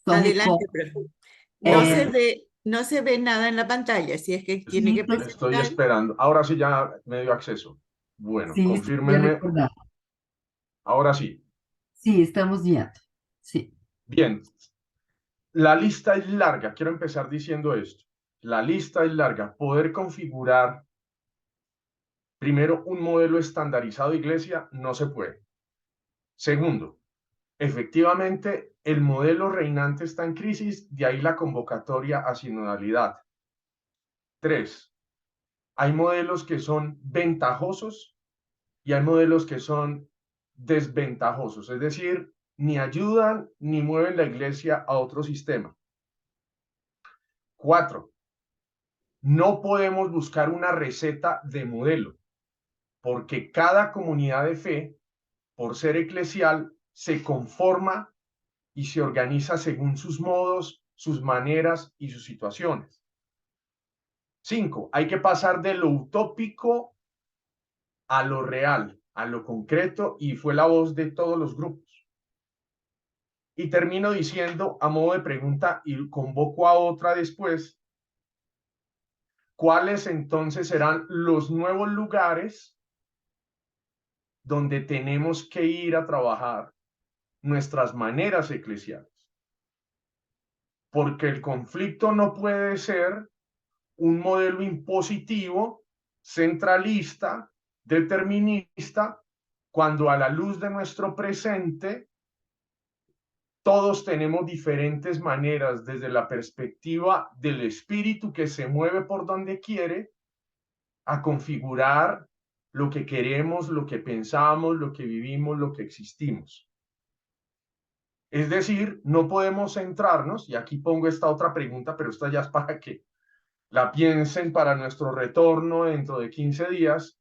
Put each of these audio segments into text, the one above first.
Son Adelante, profe. eh, No se ve nada en la pantalla, si es que tiene sí, que Estoy presentar. esperando. Ahora sí ya me dio acceso. Bueno, sí, sí, voy a confírmenme. recordar. Ahora sí. Sí, estamos guiando. Sí, Bien, la lista es larga. Quiero empezar diciendo esto. La lista es larga. Poder configurar primero un modelo estandarizado de iglesia no se puede. Segundo, efectivamente, el modelo reinante está en crisis, de ahí la convocatoria a sinodalidad. Tres, hay modelos que son ventajosos y hay modelos que son desventajosos, es decir, ni ayudan ni mueven la iglesia a otro sistema. Cuatro, no podemos buscar una receta de modelo, porque cada comunidad de fe, por ser eclesial, se conforma y se organiza según sus modos, sus maneras y sus situaciones. Cinco, hay que pasar de lo utópico a lo real, a lo concreto, y fue la voz de todos los grupos. Y termino diciendo, a modo de pregunta, y convoco a otra después, ¿cuáles entonces serán los nuevos lugares donde tenemos que ir a trabajar nuestras maneras eclesiales? Porque el conflicto no puede ser un modelo impositivo, centralista, determinista, cuando a la luz de nuestro presente todos tenemos diferentes maneras desde la perspectiva del espíritu que se mueve por donde quiere a configurar lo que queremos, lo que pensamos, lo que vivimos, lo que existimos. Es decir, no podemos centrarnos, y aquí pongo esta otra pregunta, pero esta ya es para que la piensen para nuestro retorno dentro de 15 días,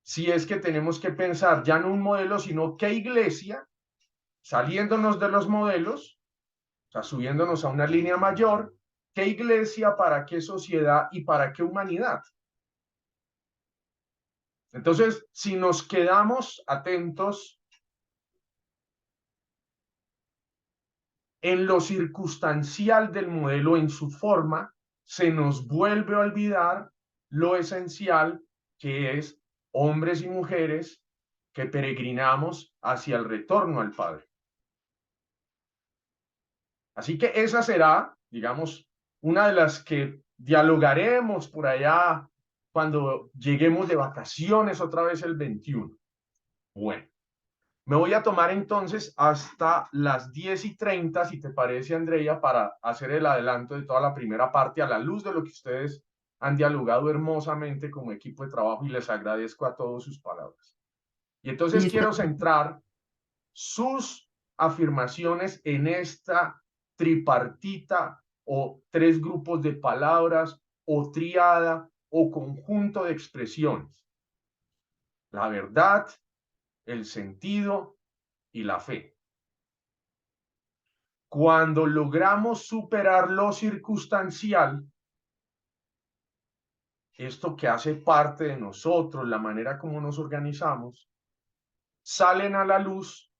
si es que tenemos que pensar ya no un modelo, sino qué iglesia, saliéndonos de los modelos, o sea, subiéndonos a una línea mayor, qué iglesia, para qué sociedad y para qué humanidad. Entonces, si nos quedamos atentos en lo circunstancial del modelo, en su forma, se nos vuelve a olvidar lo esencial, que es hombres y mujeres que peregrinamos hacia el retorno al Padre. Así que esa será, digamos, una de las que dialogaremos por allá cuando lleguemos de vacaciones otra vez el 21. Bueno, me voy a tomar entonces hasta las 10:30, si te parece, Andrea, para hacer el adelanto de toda la primera parte a la luz de lo que ustedes han dialogado hermosamente como equipo de trabajo, y les agradezco a todos sus palabras. Y entonces listo. quiero centrar sus afirmaciones en esta tripartita o tres grupos de palabras o triada o conjunto de expresiones: la verdad, el sentido y la fe. Cuando logramos superar lo circunstancial, esto que hace parte de nosotros, la manera como nos organizamos, salen a la luz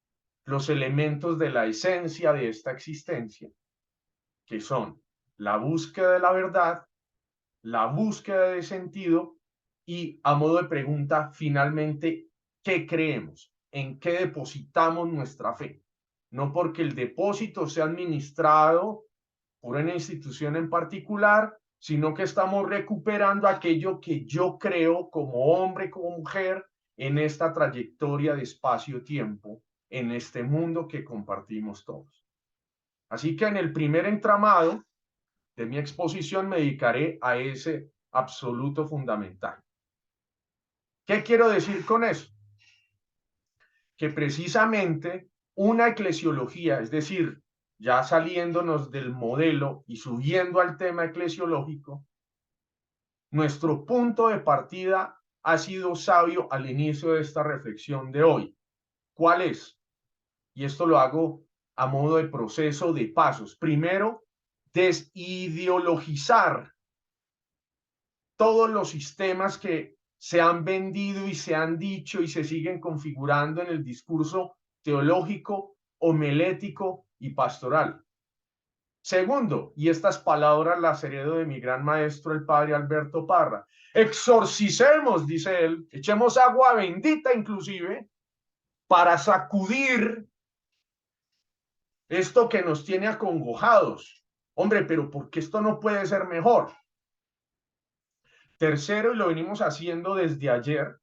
los elementos de la esencia de esta existencia, que son la búsqueda de la verdad, la búsqueda de sentido y, a modo de pregunta, finalmente, ¿qué creemos? ¿En qué depositamos nuestra fe? No porque el depósito sea administrado por una institución en particular, sino que estamos recuperando aquello que yo creo como hombre, como mujer, en esta trayectoria de espacio-tiempo, en este mundo que compartimos todos. Así que en el primer entramado de mi exposición me dedicaré a ese absoluto fundamental. ¿Qué quiero decir con eso? Que precisamente una eclesiología, es decir, ya saliéndonos del modelo y subiendo al tema eclesiológico, nuestro punto de partida ha sido sabio al inicio de esta reflexión de hoy. ¿Cuál es? Y esto lo hago a modo de proceso de pasos. Primero, desideologizar todos los sistemas que se han vendido y se han dicho y se siguen configurando en el discurso teológico, homilético y pastoral. Segundo, y estas palabras las heredo de mi gran maestro, el padre Alberto Parra, exorcicemos, dice él, echemos agua bendita inclusive, para sacudir esto que nos tiene acongojados. Hombre, pero ¿por qué esto no puede ser mejor? Tercero, y lo venimos haciendo desde ayer,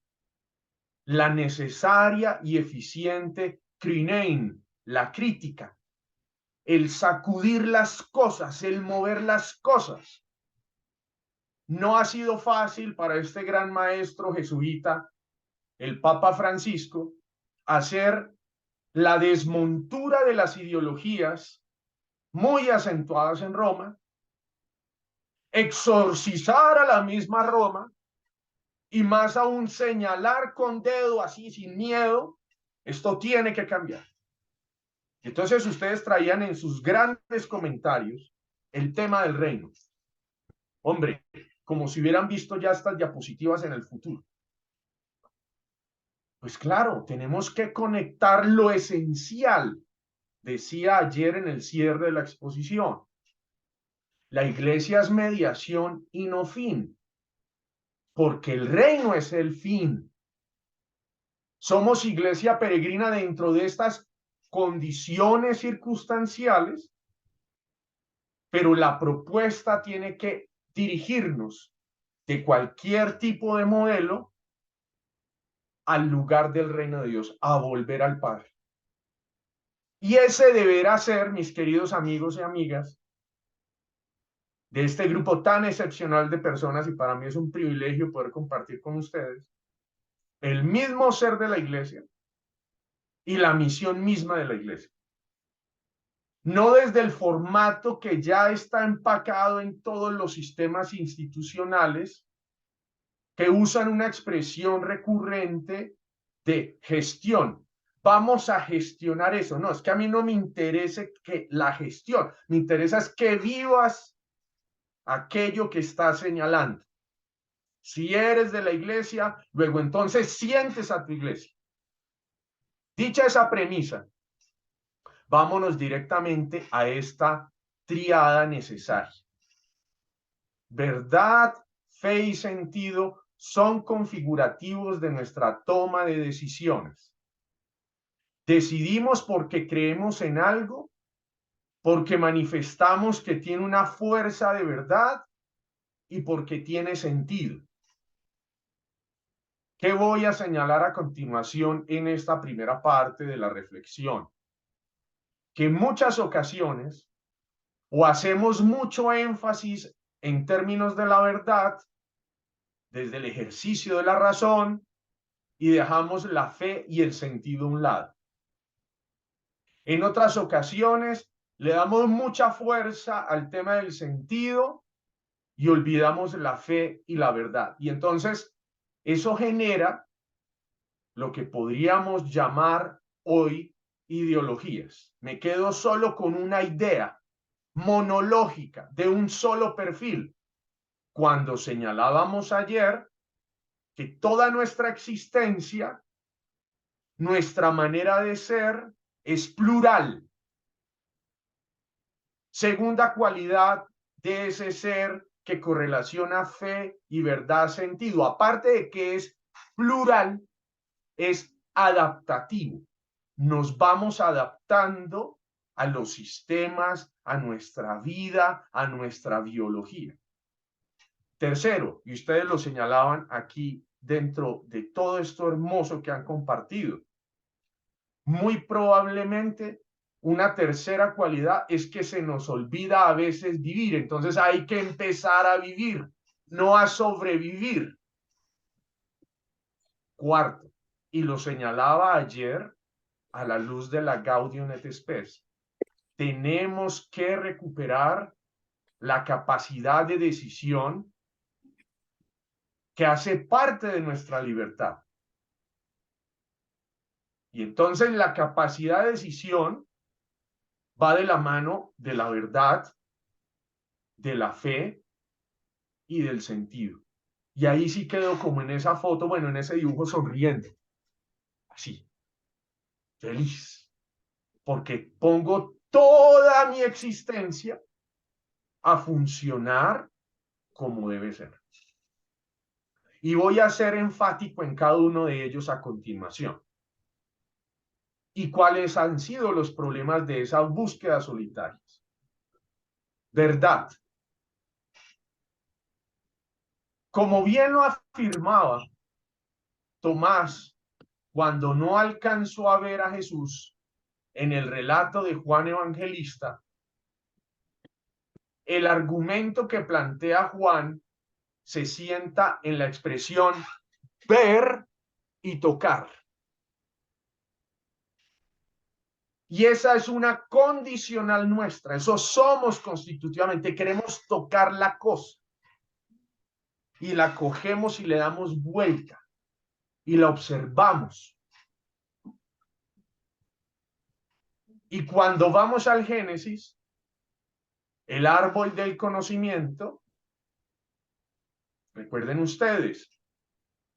la necesaria y eficiente krinein, la crítica, el sacudir las cosas, el mover las cosas. No ha sido fácil para este gran maestro jesuita, el Papa Francisco, hacer la desmontura de las ideologías muy acentuadas en Roma, exorcizar a la misma Roma y más aún señalar con dedo así sin miedo, esto tiene que cambiar. Entonces ustedes traían en sus grandes comentarios el tema del reino. Hombre, como si hubieran visto ya estas diapositivas en el futuro. Pues claro, tenemos que conectar lo esencial, decía ayer en el cierre de la exposición. La iglesia es mediación y no fin, porque el reino es el fin. Somos iglesia peregrina dentro de estas condiciones circunstanciales, pero la propuesta tiene que dirigirnos de cualquier tipo de modelo al lugar del reino de Dios, a volver al Padre. Y ese deberá ser, mis queridos amigos y amigas, de este grupo tan excepcional de personas, y para mí es un privilegio poder compartir con ustedes, el mismo ser de la iglesia y la misión misma de la iglesia. No desde el formato que ya está empacado en todos los sistemas institucionales que usan una expresión recurrente de gestión. Vamos a gestionar eso. No, es que a mí no me interesa que la gestión, me interesa es que vivas aquello que estás señalando. Si eres de la iglesia, luego entonces sientes a tu iglesia. Dicha esa premisa, vámonos directamente a esta triada necesaria. Verdad, fe y sentido son configurativos de nuestra toma de decisiones. Decidimos porque creemos en algo, porque manifestamos que tiene una fuerza de verdad y porque tiene sentido. ¿Qué voy a señalar a continuación en esta primera parte de la reflexión? Que en muchas ocasiones o hacemos mucho énfasis en términos de la verdad desde el ejercicio de la razón y dejamos la fe y el sentido a un lado. En otras ocasiones le damos mucha fuerza al tema del sentido y olvidamos la fe y la verdad. Y entonces eso genera lo que podríamos llamar hoy ideologías. Me quedo solo con una idea monológica de un solo perfil, cuando señalábamos ayer que toda nuestra existencia, nuestra manera de ser es plural. Segunda cualidad de ese ser que correlaciona fe y verdad sentido, aparte de que es plural, es adaptativo. Nos vamos adaptando a los sistemas, a nuestra vida, a nuestra biología. Tercero, y ustedes lo señalaban aquí dentro de todo esto hermoso que han compartido, muy probablemente una tercera cualidad es que se nos olvida a veces vivir. Entonces hay que empezar a vivir, no a sobrevivir. Cuarto, y lo señalaba ayer a la luz de la Gaudium et Spes, tenemos que recuperar la capacidad de decisión que hace parte de nuestra libertad. Y entonces la capacidad de decisión va de la mano de la verdad, de la fe y del sentido. Y ahí sí quedo como en esa foto, bueno, en ese dibujo sonriendo, así, feliz, porque pongo toda mi existencia a funcionar como debe ser. Y voy a ser enfático en cada uno de ellos a continuación. ¿Y cuáles han sido los problemas de esas búsquedas solitarias? Verdad. Como bien lo afirmaba Tomás cuando no alcanzó a ver a Jesús en el relato de Juan Evangelista, el argumento que plantea Juan se sienta en la expresión ver y tocar. Y esa es una condicional nuestra, eso somos constitutivamente, queremos tocar la cosa y la cogemos y le damos vuelta y la observamos. Y cuando vamos al Génesis, el árbol del conocimiento, recuerden ustedes,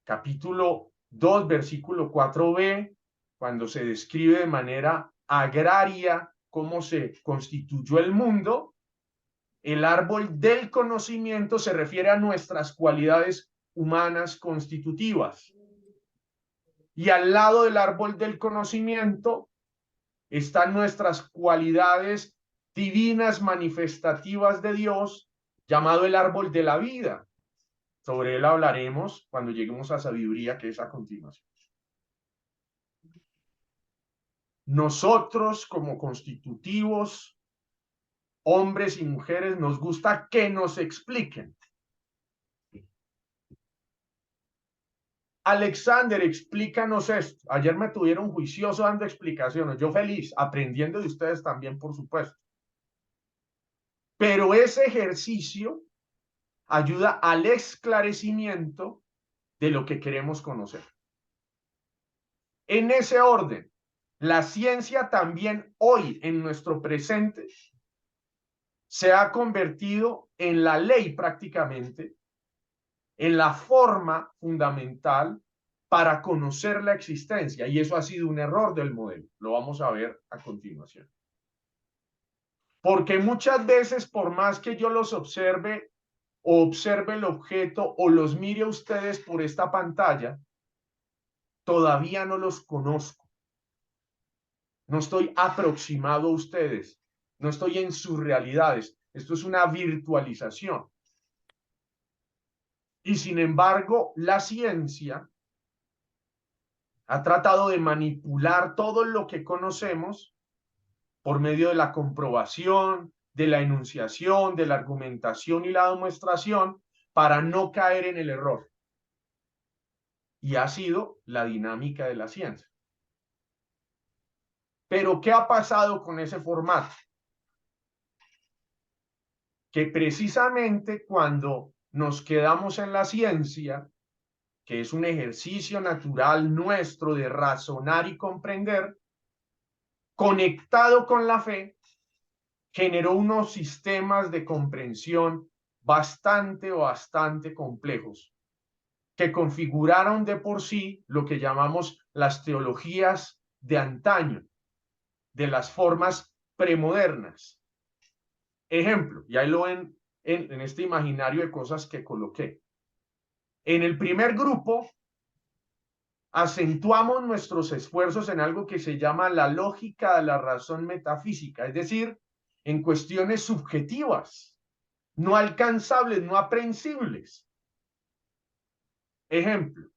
capítulo 2, versículo 4b, cuando se describe de manera agraria cómo se constituyó el mundo, el árbol del conocimiento se refiere a nuestras cualidades humanas constitutivas. Y al lado del árbol del conocimiento están nuestras cualidades divinas manifestativas de Dios, llamado el árbol de la vida. Sobre él hablaremos cuando lleguemos a sabiduría, que es a continuación. Nosotros, como constitutivos, hombres y mujeres, nos gusta que nos expliquen. Alexander, explícanos esto. Ayer me tuvieron juicioso dando explicaciones. Yo feliz, aprendiendo de ustedes también, por supuesto. Pero ese ejercicio ayuda al esclarecimiento de lo que queremos conocer. En ese orden, la ciencia también hoy, en nuestro presente, se ha convertido en la ley prácticamente, en la forma fundamental para conocer la existencia. Y eso ha sido un error del modelo. Lo vamos a ver a continuación. Porque muchas veces, por más que yo los observe o observe el objeto o los mire a ustedes por esta pantalla, todavía no los conozco. No estoy aproximado a ustedes. No estoy en sus realidades. Esto es una virtualización. Y sin embargo, la ciencia ha tratado de manipular todo lo que conocemos por medio de la comprobación, de la enunciación, de la argumentación y la demostración para no caer en el error. Y ha sido la dinámica de la ciencia. Pero, ¿qué ha pasado con ese formato? Que precisamente cuando nos quedamos en la ciencia, que es un ejercicio natural nuestro de razonar y comprender, conectado con la fe, generó unos sistemas de comprensión bastante complejos, que configuraron de por sí lo que llamamos las teologías de antaño, de las formas premodernas. Ejemplo, y ahí lo ven en este imaginario de cosas que coloqué. En el primer grupo, acentuamos nuestros esfuerzos en algo que se llama la lógica de la razón metafísica, es decir, en cuestiones subjetivas, no alcanzables, no aprehensibles. Ejemplo,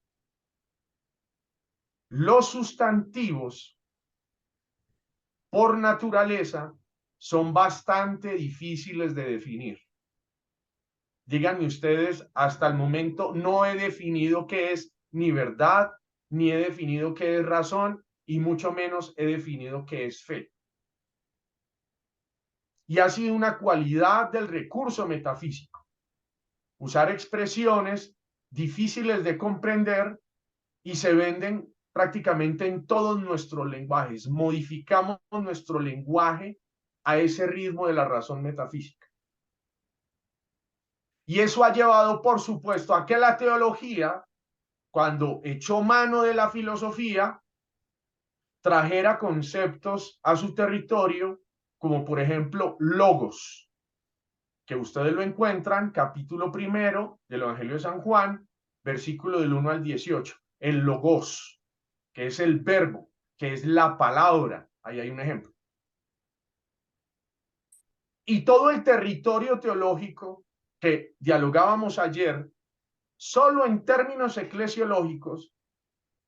los sustantivos por naturaleza son bastante difíciles de definir. Díganme ustedes, hasta el momento no he definido qué es ni verdad, ni he definido qué es razón, y mucho menos he definido qué es fe. Y ha sido una cualidad del recurso metafísico, usar expresiones difíciles de comprender y se venden prácticamente en todos nuestros lenguajes. Modificamos nuestro lenguaje a ese ritmo de la razón metafísica. Y eso ha llevado, por supuesto, a que la teología, cuando echó mano de la filosofía, trajera conceptos a su territorio, como por ejemplo logos. que ustedes lo encuentran, capítulo 1 del Evangelio de San Juan, versículo del 1 al 18, el logos, que es el verbo, que es la palabra. Ahí hay un ejemplo. Y todo el territorio teológico que dialogábamos ayer, solo en términos eclesiológicos,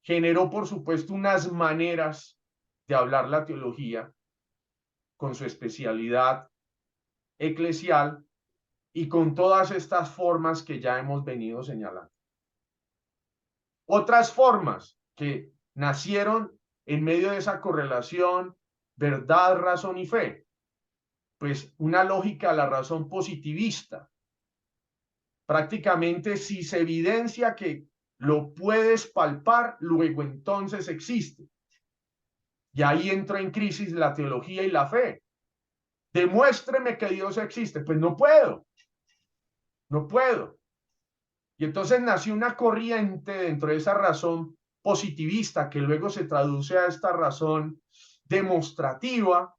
generó, por supuesto, unas maneras de hablar la teología con su especialidad eclesial y con todas estas formas que ya hemos venido señalando. Otras formas que nacieron en medio de esa correlación verdad, razón y fe, pues una lógica de la razón positivista. Prácticamente si se evidencia que lo puedes palpar, luego entonces existe. Y ahí entra en crisis la teología y la fe. Demuéstreme que Dios existe. Pues no puedo. No puedo. Y entonces nació una corriente dentro de esa razón positivista que luego se traduce a esta razón demostrativa.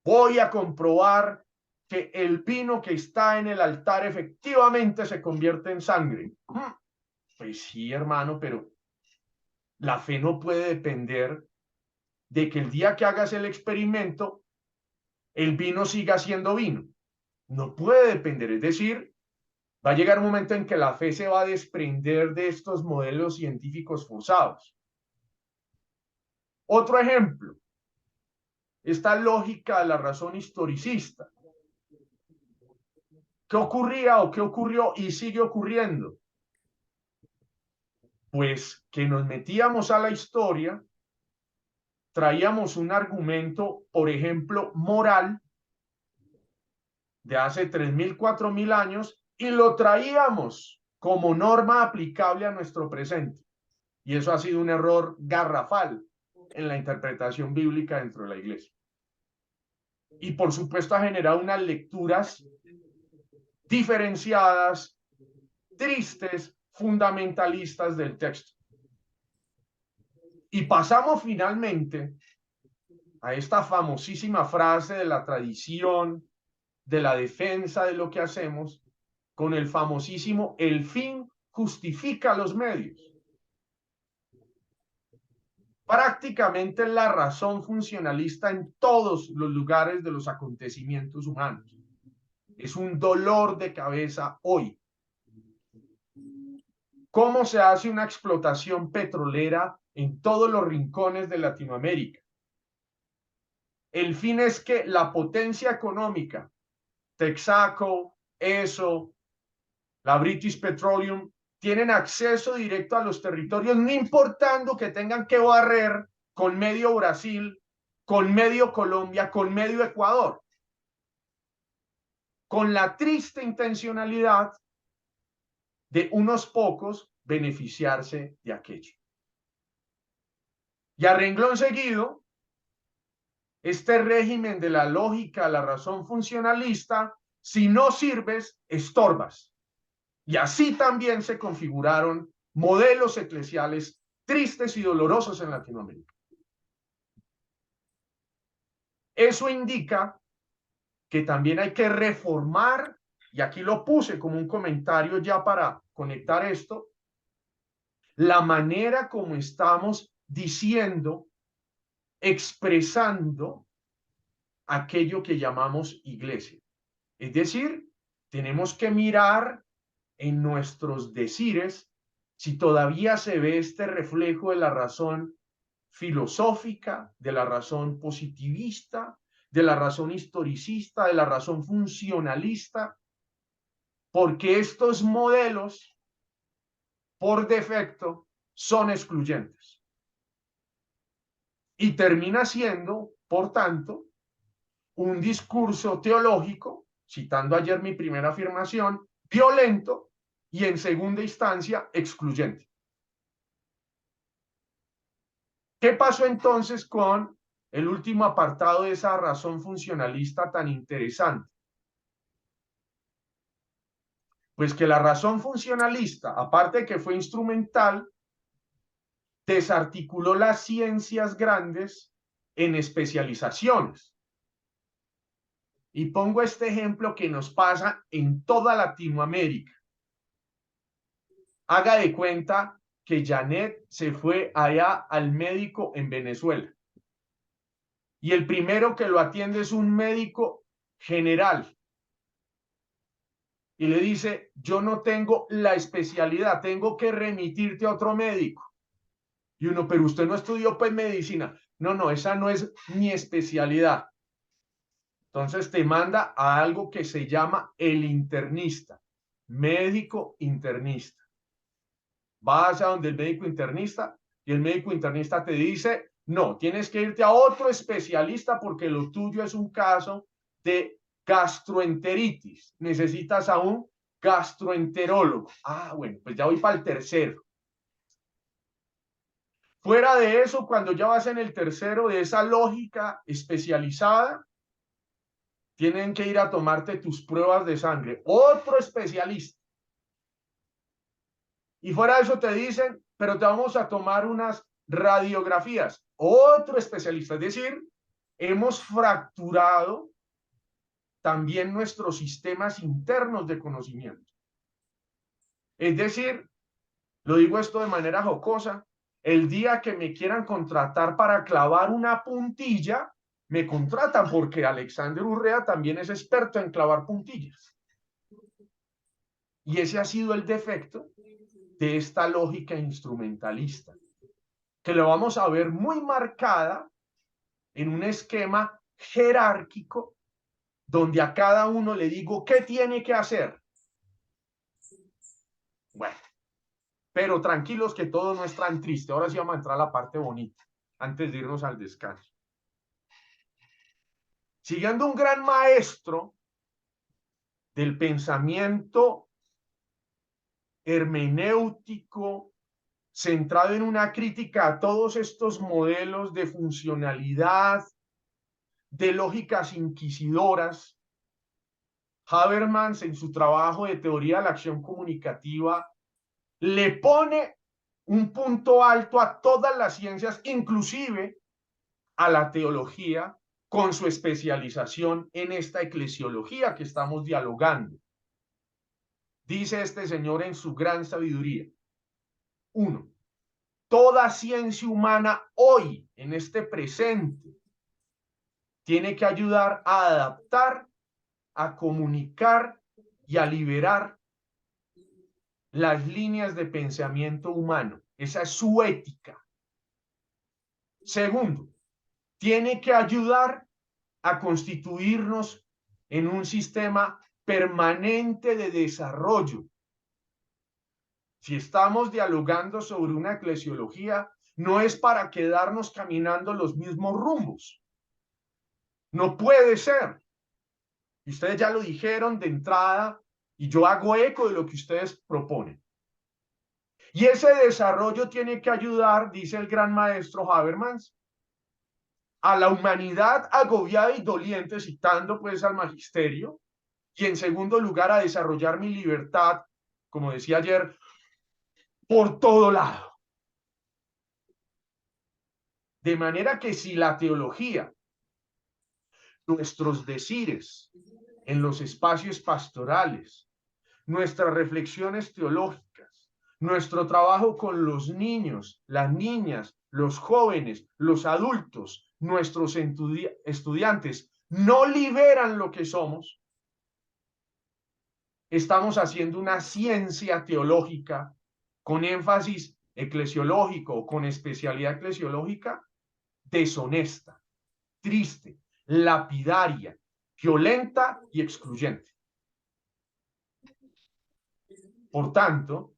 Voy a comprobar que el vino que está en el altar efectivamente se convierte en sangre. Pues sí, hermano, pero la fe no puede depender de que el día que hagas el experimento, el vino siga siendo vino. No puede depender. Es decir, va a llegar un momento en que la fe se va a desprender de estos modelos científicos forzados. Otro ejemplo, esta lógica de la razón historicista. ¿Qué ocurría o qué ocurrió y sigue ocurriendo? Pues que nos metíamos a la historia, traíamos un argumento, por ejemplo, moral, de hace 3.000, 4.000 años, y lo traíamos como norma aplicable a nuestro presente. Y eso ha sido un error garrafal en la interpretación bíblica dentro de la iglesia. Y por supuesto ha generado unas lecturas diferenciadas, tristes, fundamentalistas del texto. Y pasamos finalmente a esta famosísima frase de la tradición, de la defensa de lo que hacemos, con el famosísimo: el fin justifica los medios. Prácticamente la razón funcionalista en todos los lugares de los acontecimientos humanos. Es un dolor de cabeza hoy. ¿Cómo se hace una explotación petrolera en todos los rincones de Latinoamérica? El fin es que la potencia económica, Texaco, ESO, la British Petroleum, tienen acceso directo a los territorios, no importando que tengan que barrer con medio Brasil, con medio Colombia, con medio Ecuador, con la triste intencionalidad de unos pocos beneficiarse de aquello. Y a renglón seguido, este régimen de la lógica, la razón funcionalista, si no sirves, estorbas. Y así también se configuraron modelos eclesiales tristes y dolorosos en Latinoamérica. Eso indica que también hay que reformar, y aquí lo puse como un comentario ya para conectar esto, la manera como estamos diciendo, expresando aquello que llamamos iglesia. Es decir, tenemos que mirar en nuestros decires si todavía se ve este reflejo de la razón filosófica, de la razón positivista, de la razón historicista, de la razón funcionalista, porque estos modelos, por defecto, son excluyentes. Y termina siendo, por tanto, un discurso teológico, citando ayer mi primera afirmación, violento y en segunda instancia excluyente. ¿Qué pasó entonces con el último apartado de esa razón funcionalista tan interesante? Pues que la razón funcionalista, aparte de que fue instrumental, desarticuló las ciencias grandes en especializaciones. Y pongo este ejemplo que nos pasa en toda Latinoamérica. Haga de cuenta que Janet se fue allá al médico en Venezuela. Y el primero que lo atiende es un médico general. Y le dice, yo no tengo la especialidad, tengo que remitirte a otro médico. Y uno, pero usted no estudió pues medicina. No, no, esa no es mi especialidad. Entonces te manda a algo que se llama el internista, médico internista. Vas a donde el médico internista y el médico internista te dice, no, tienes que irte a otro especialista porque lo tuyo es un caso de gastroenteritis. Necesitas a un gastroenterólogo. Ah, bueno, pues ya voy para el tercero. Fuera de eso, cuando ya vas en el tercero de esa lógica especializada, tienen que ir a tomarte tus pruebas de sangre. Otro especialista. Y fuera de eso te dicen, pero te vamos a tomar unas radiografías. Otro especialista. Es decir, hemos fracturado también nuestros sistemas internos de conocimiento. Es decir, lo digo esto de manera jocosa, el día que me quieran contratar para clavar una puntilla, me contratan porque Alexander Urrea también es experto en clavar puntillas. Y ese ha sido el defecto de esta lógica instrumentalista, que lo vamos a ver muy marcada en un esquema jerárquico donde a cada uno le digo qué tiene que hacer. Bueno, pero tranquilos que todo no es tan triste. Ahora sí vamos a entrar a la parte bonita, antes de irnos al descanso. Siguiendo un gran maestro del pensamiento hermenéutico, centrado en una crítica a todos estos modelos de funcionalidad, de lógicas inquisidoras, Habermas en su trabajo de teoría de la acción comunicativa le pone un punto alto a todas las ciencias, inclusive a la teología, con su especialización en esta eclesiología que estamos dialogando. Dice este señor en su gran sabiduría: 1. Toda ciencia humana hoy, en este presente, tiene que ayudar a adaptar, a comunicar y a liberar las líneas de pensamiento humano. Esa es su ética. 2. Tiene que ayudar a constituirnos en un sistema permanente de desarrollo. Si estamos dialogando sobre una eclesiología, no es para quedarnos caminando los mismos rumbos. No puede ser. Y ustedes ya lo dijeron de entrada, y yo hago eco de lo que ustedes proponen. Y ese desarrollo tiene que ayudar, dice el gran maestro Habermas, a la humanidad agobiada y doliente, citando pues al magisterio, y en segundo lugar a desarrollar mi libertad, como decía ayer, por todo lado. De manera que si la teología, nuestros decires en los espacios pastorales, nuestras reflexiones teológicas, nuestro trabajo con los niños, las niñas, los jóvenes, los adultos, nuestros estudiantes, no liberan lo que somos, estamos haciendo una ciencia teológica con énfasis eclesiológico o con especialidad eclesiológica deshonesta, triste, lapidaria, violenta y excluyente. Por tanto,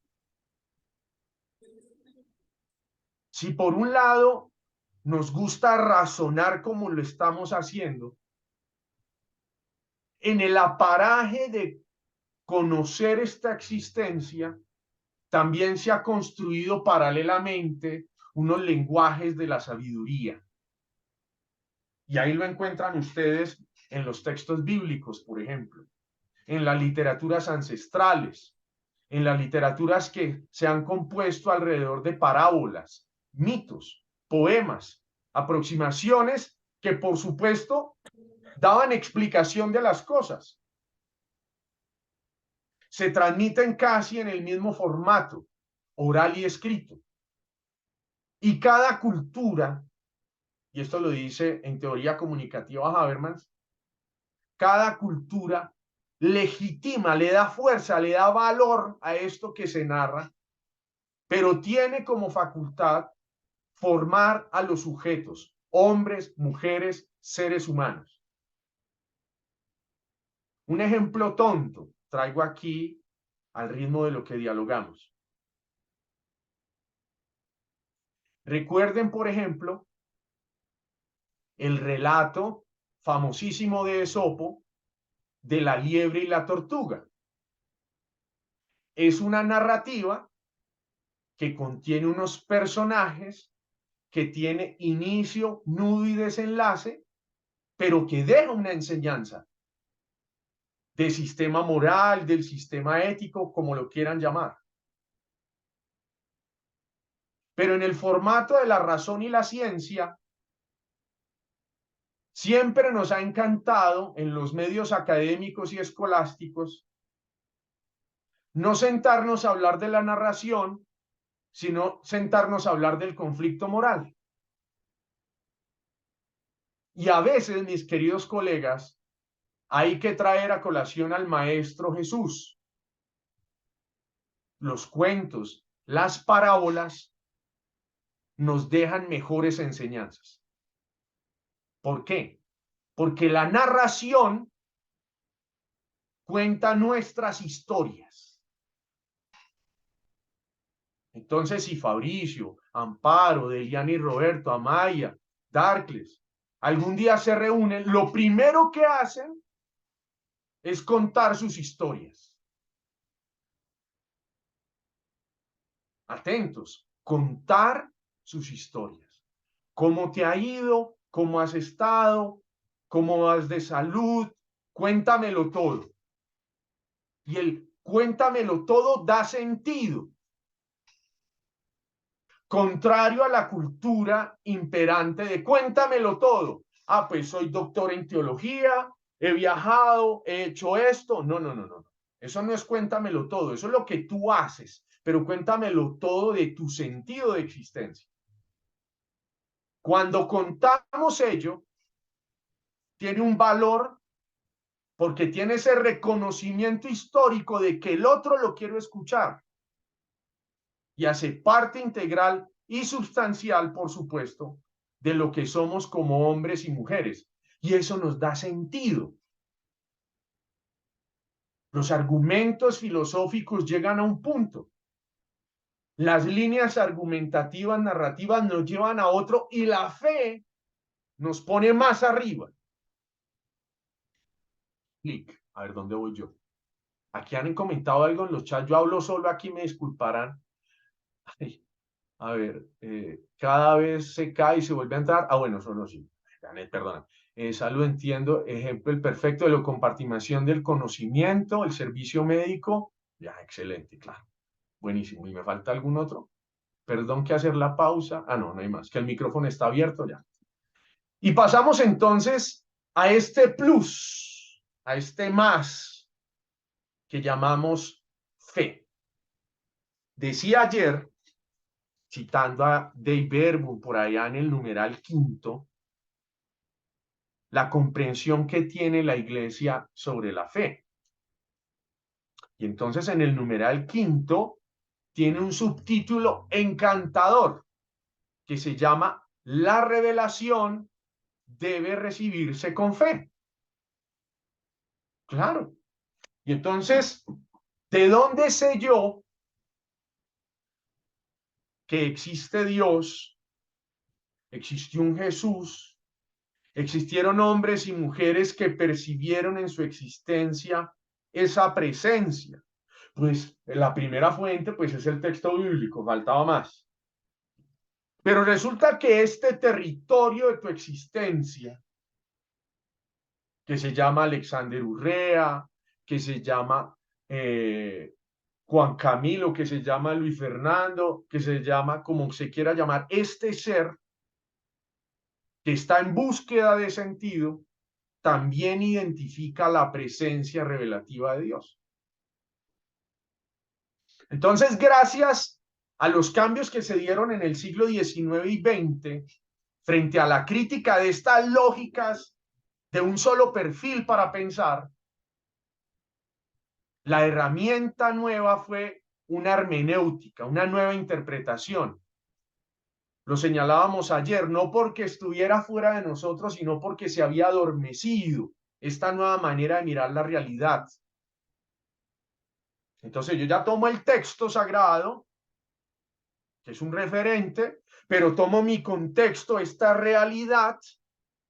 si por un lado nos gusta razonar como lo estamos haciendo, en el aparaje de conocer esta existencia, también se ha construido paralelamente unos lenguajes de la sabiduría. Y ahí lo encuentran ustedes en los textos bíblicos, por ejemplo, en las literaturas ancestrales, en las literaturas que se han compuesto alrededor de parábolas, mitos, poemas, aproximaciones que, por supuesto, daban explicación de las cosas. Se transmiten casi en el mismo formato, oral y escrito. Y cada cultura, y esto lo dice en teoría comunicativa Habermas, cada cultura legitima, le da fuerza, le da valor a esto que se narra, pero tiene como facultad formar a los sujetos, hombres, mujeres, seres humanos. Un ejemplo tonto traigo aquí al ritmo de lo que dialogamos. Recuerden, por ejemplo, el relato famosísimo de Esopo de la liebre y la tortuga. Es una narrativa que contiene unos personajes, que tiene inicio, nudo y desenlace, pero que deja una enseñanza del sistema moral, del sistema ético, como lo quieran llamar. Pero en el formato de la razón y la ciencia, siempre nos ha encantado en los medios académicos y escolásticos no sentarnos a hablar de la narración, sino sentarnos a hablar del conflicto moral. Y a veces, mis queridos colegas, hay que traer a colación al Maestro Jesús. Los cuentos, las parábolas nos dejan mejores enseñanzas. ¿Por qué? Porque la narración cuenta nuestras historias. Entonces, si Fabricio, Amparo, Deliana y Roberto, Amaya, Darkles, algún día se reúnen, lo primero que hacen es contar sus historias. Atentos, contar sus historias. ¿Cómo te ha ido? ¿Cómo has estado? ¿Cómo vas de salud? Cuéntamelo todo. Y el cuéntamelo todo da sentido. Contrario a la cultura imperante de cuéntamelo todo. Ah, pues soy doctor en teología, he viajado, he hecho esto. No, no, no, no. Eso no es cuéntamelo todo, eso es lo que tú haces, pero cuéntamelo todo de tu sentido de existencia. Cuando contamos ello, tiene un valor porque tiene ese reconocimiento histórico de que el otro lo quiero escuchar y hace parte integral y sustancial, por supuesto, de lo que somos como hombres y mujeres. Y eso nos da sentido. Los argumentos filosóficos llegan a un punto. Las líneas argumentativas, narrativas nos llevan a otro y la fe nos pone más arriba. Clic. A ver, ¿dónde voy yo? Aquí han comentado algo en los chats. Yo hablo solo aquí, me disculparán. Ay, a ver, cada vez se cae y se vuelve a entrar. Ah, bueno, solo sí. Perdona. Salud, entiendo. Ejemplo, el perfecto de la compartición del conocimiento, el servicio médico. Ya, excelente, claro. Buenísimo. ¿Y me falta algún otro? Perdón que hacer la pausa. Ah, no, no hay más. Que el micrófono está abierto ya. Y pasamos entonces a este plus, a este más que llamamos fe. Decía ayer, citando a Dave Verbo por allá en el numeral 5, la comprensión que tiene la Iglesia sobre la fe. Y entonces en el numeral 5 tiene un subtítulo encantador que se llama La revelación debe recibirse con fe. Claro. Y entonces, ¿de dónde sé yo que existe Dios, existió un Jesús, existieron hombres y mujeres que percibieron en su existencia esa presencia? Pues la primera fuente pues es el texto bíblico, faltaba más. Pero resulta que este territorio de tu existencia, que se llama Alexander Urrea, que se llama Juan Camilo, que se llama Luis Fernando, que se llama como se quiera llamar, este ser que está en búsqueda de sentido, también identifica la presencia revelativa de Dios. Entonces, gracias a los cambios que se dieron en el siglo XIX y XX, frente a la crítica de estas lógicas de un solo perfil para pensar, la herramienta nueva fue una hermenéutica, una nueva interpretación. Lo señalábamos ayer, no porque estuviera fuera de nosotros, sino porque se había adormecido esta nueva manera de mirar la realidad. Entonces yo ya tomo el texto sagrado, que es un referente, pero tomo mi contexto, esta realidad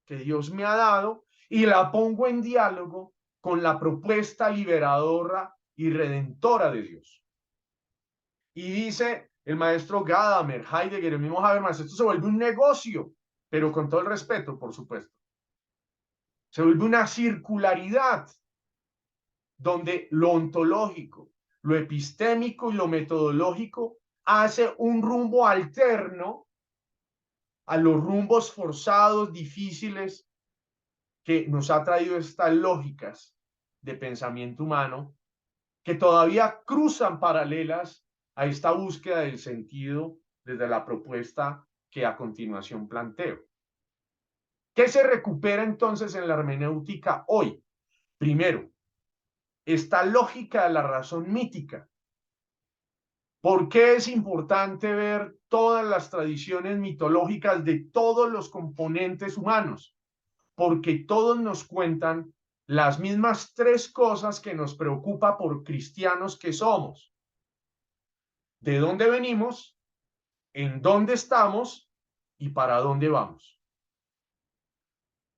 que Dios me ha dado, y la pongo en diálogo con la propuesta liberadora y redentora de Dios. Y dice el maestro Gadamer, Heidegger, el mismo Habermas, esto se vuelve un negocio, pero con todo el respeto, por supuesto. Se vuelve una circularidad donde lo ontológico, lo epistémico y lo metodológico hace un rumbo alterno a los rumbos forzados, difíciles, que nos ha traído estas lógicas de pensamiento humano, que todavía cruzan paralelas a esta búsqueda del sentido desde la propuesta que a continuación planteo. ¿Qué se recupera entonces en la hermenéutica hoy? Primero, esta lógica de la razón mítica. ¿Por qué es importante ver todas las tradiciones mitológicas de todos los componentes humanos? Porque todos nos cuentan las mismas tres cosas que nos preocupa por cristianos que somos. ¿De dónde venimos? ¿En dónde estamos? ¿Y para dónde vamos?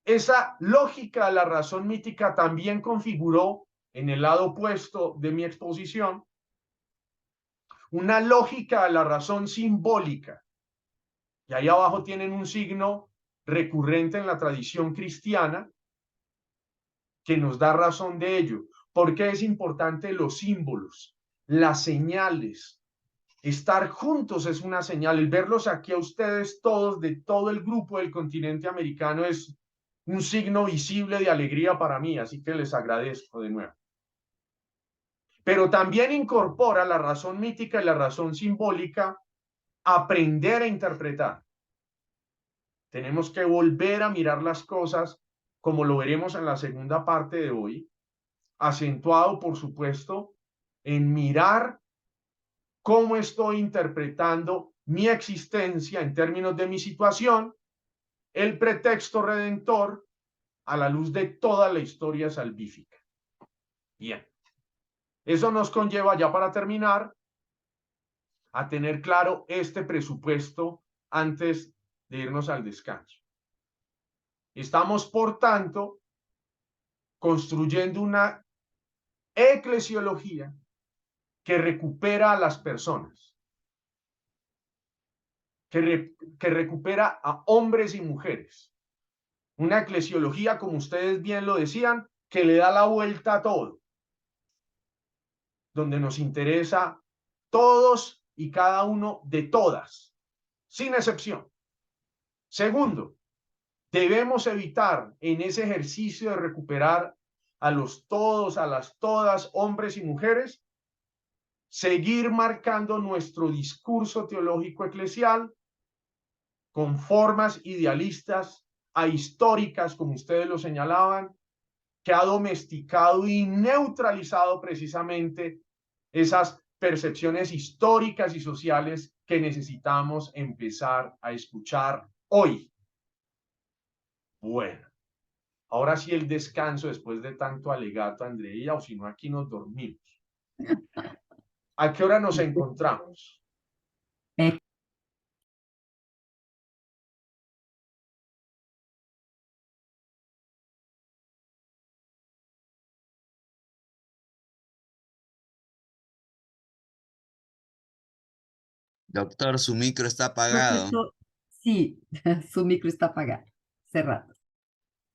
Esa lógica de la razón mítica también configuró en el lado opuesto de mi exposición una lógica de la razón simbólica. Y ahí abajo tienen un signo recurrente en la tradición cristiana que nos da razón de ello. ¿Por qué es importante los símbolos, las señales? Estar juntos es una señal. El verlos aquí a ustedes todos, de todo el grupo del continente americano, es un signo visible de alegría para mí, así que les agradezco de nuevo. Pero también incorpora la razón mítica y la razón simbólica, aprender a interpretar. Tenemos que volver a mirar las cosas, como lo veremos en la segunda parte de hoy, acentuado, por supuesto, en mirar cómo estoy interpretando mi existencia en términos de mi situación, el pretexto redentor a la luz de toda la historia salvífica. Bien, eso nos conlleva, ya para terminar, a tener claro este presupuesto antes de irnos al descanso. Estamos, por tanto, construyendo una eclesiología que recupera a las personas, que recupera a hombres y mujeres. Una eclesiología, como ustedes bien lo decían, que le da la vuelta a todo, donde nos interesa todos y cada uno de todas, sin excepción. Segundo, debemos evitar en ese ejercicio de recuperar a los todos, a las todas, hombres y mujeres, seguir marcando nuestro discurso teológico eclesial con formas idealistas, ahistóricas, como ustedes lo señalaban, que ha domesticado y neutralizado precisamente esas percepciones históricas y sociales que necesitamos empezar a escuchar hoy. Bueno, ahora sí el descanso después de tanto alegato, Andrea, o si no, aquí nos dormimos. ¿A qué hora nos encontramos? Doctor, su micro está apagado. Profesor, sí, su micro está apagado, cerrado.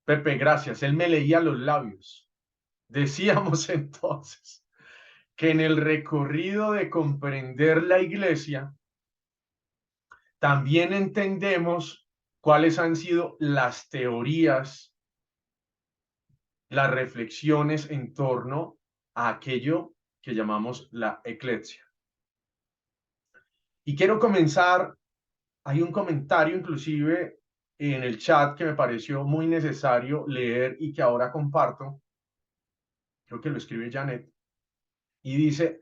Pepe, gracias. Él me leía los labios. Decíamos entonces que en el recorrido de comprender la iglesia, también entendemos cuáles han sido las teorías las reflexiones en torno a aquello que llamamos la eclesia. Y quiero comenzar, hay un comentario inclusive en el chat que me pareció muy necesario leer y que ahora comparto, creo que lo escribe Janet, y dice,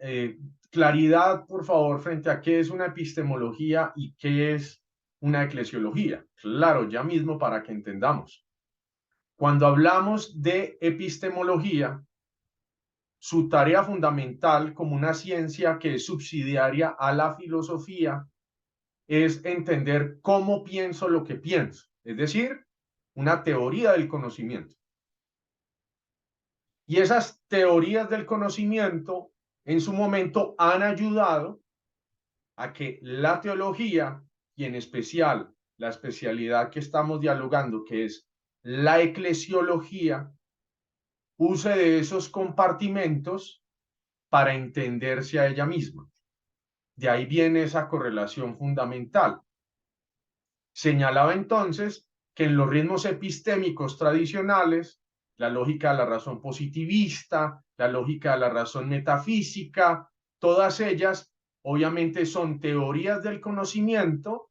claridad, por favor, frente a qué es una epistemología y qué es una eclesiología. Claro, ya mismo para que entendamos. Cuando hablamos de epistemología, su tarea fundamental como una ciencia que es subsidiaria a la filosofía es entender cómo pienso lo que pienso, es decir, una teoría del conocimiento. Y esas teorías del conocimiento en su momento han ayudado a que la teología, y en especial la especialidad que estamos dialogando, que es la eclesiología, use de esos compartimentos para entenderse a ella misma. De ahí viene esa correlación fundamental. Señalaba entonces que en los ritmos epistémicos tradicionales, la lógica de la razón positivista, la lógica de la razón metafísica, todas ellas obviamente son teorías del conocimiento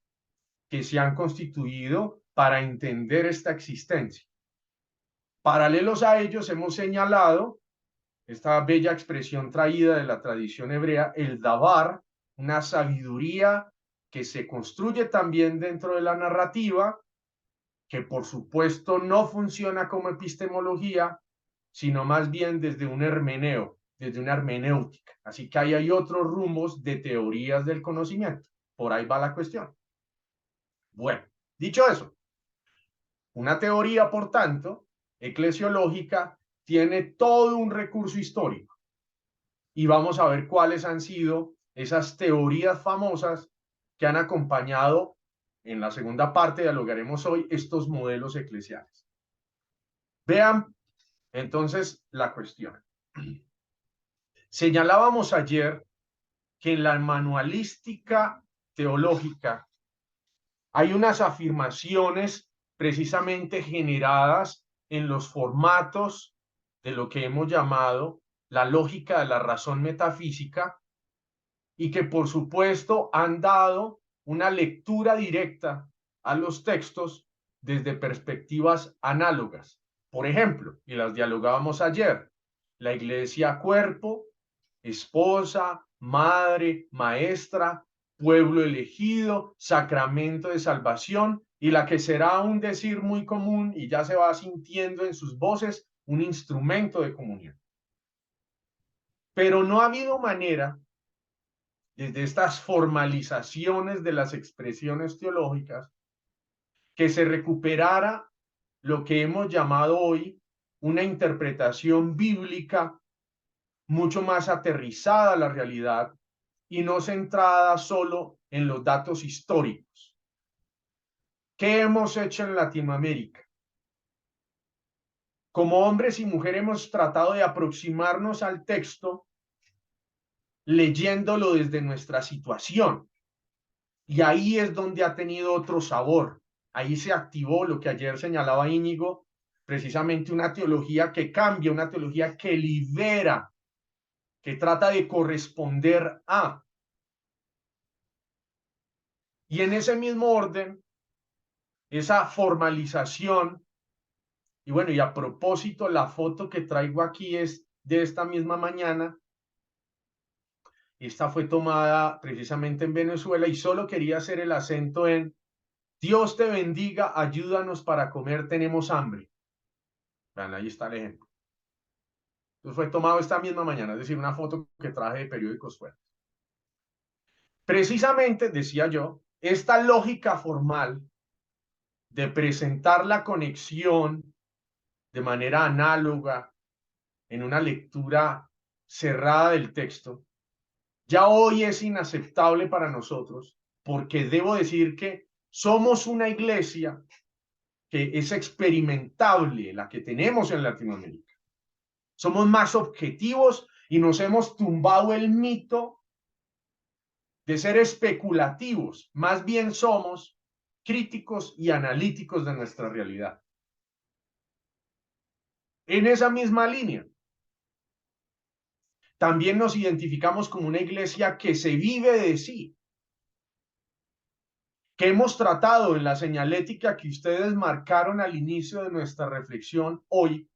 que se han constituido para entender esta existencia. Paralelos a ellos hemos señalado esta bella expresión traída de la tradición hebrea, el dabar, una sabiduría que se construye también dentro de la narrativa, que por supuesto no funciona como epistemología, sino más bien desde un hermeneo, desde una hermenéutica. Así que ahí hay otros rumbos de teorías del conocimiento. Por ahí va la cuestión. Bueno, dicho eso, una teoría, por tanto, eclesiológica, tiene todo un recurso histórico. Y vamos a ver cuáles han sido esas teorías famosas que han acompañado, en la segunda parte dialogaremos hoy, estos modelos eclesiales. Vean entonces la cuestión. Señalábamos ayer que en la manualística teológica hay unas afirmaciones precisamente generadas en los formatos de lo que hemos llamado la lógica de la razón metafísica, y que por supuesto han dado una lectura directa a los textos desde perspectivas análogas. Por ejemplo, y las dialogábamos ayer, la iglesia cuerpo, esposa, madre, maestra, pueblo elegido, sacramento de salvación, y la que será un decir muy común y ya se va sintiendo en sus voces, un instrumento de comunión. Pero no ha habido manera, desde estas formalizaciones de las expresiones teológicas, que se recuperara lo que hemos llamado hoy una interpretación bíblica mucho más aterrizada a la realidad y no centrada solo en los datos históricos. ¿Qué hemos hecho en Latinoamérica? Como hombres y mujeres hemos tratado de aproximarnos al texto leyéndolo desde nuestra situación. Y ahí es donde ha tenido otro sabor. Ahí se activó lo que ayer señalaba Íñigo, precisamente una teología que cambia, una teología que libera, que trata de corresponder a. Y en ese mismo orden, esa formalización, y bueno, y a propósito, la foto que traigo aquí es de esta misma mañana. Esta fue tomada precisamente en Venezuela y solo quería hacer el acento en Dios te bendiga, ayúdanos para comer, tenemos hambre. Vean, ahí está el ejemplo. Entonces fue tomado esta misma mañana, es decir, una foto que traje de periódicos fuertes. Precisamente, decía yo, esta lógica formal de presentar la conexión de manera análoga en una lectura cerrada del texto, ya hoy es inaceptable para nosotros, porque debo decir que somos una iglesia que es experimentable, la que tenemos en Latinoamérica. Somos más objetivos y nos hemos tumbado el mito de ser especulativos. Más bien somos críticos y analíticos de nuestra realidad. En esa misma línea, también nos identificamos como una iglesia que se vive de sí, que hemos tratado en la señalética que ustedes marcaron al inicio de nuestra reflexión hoy,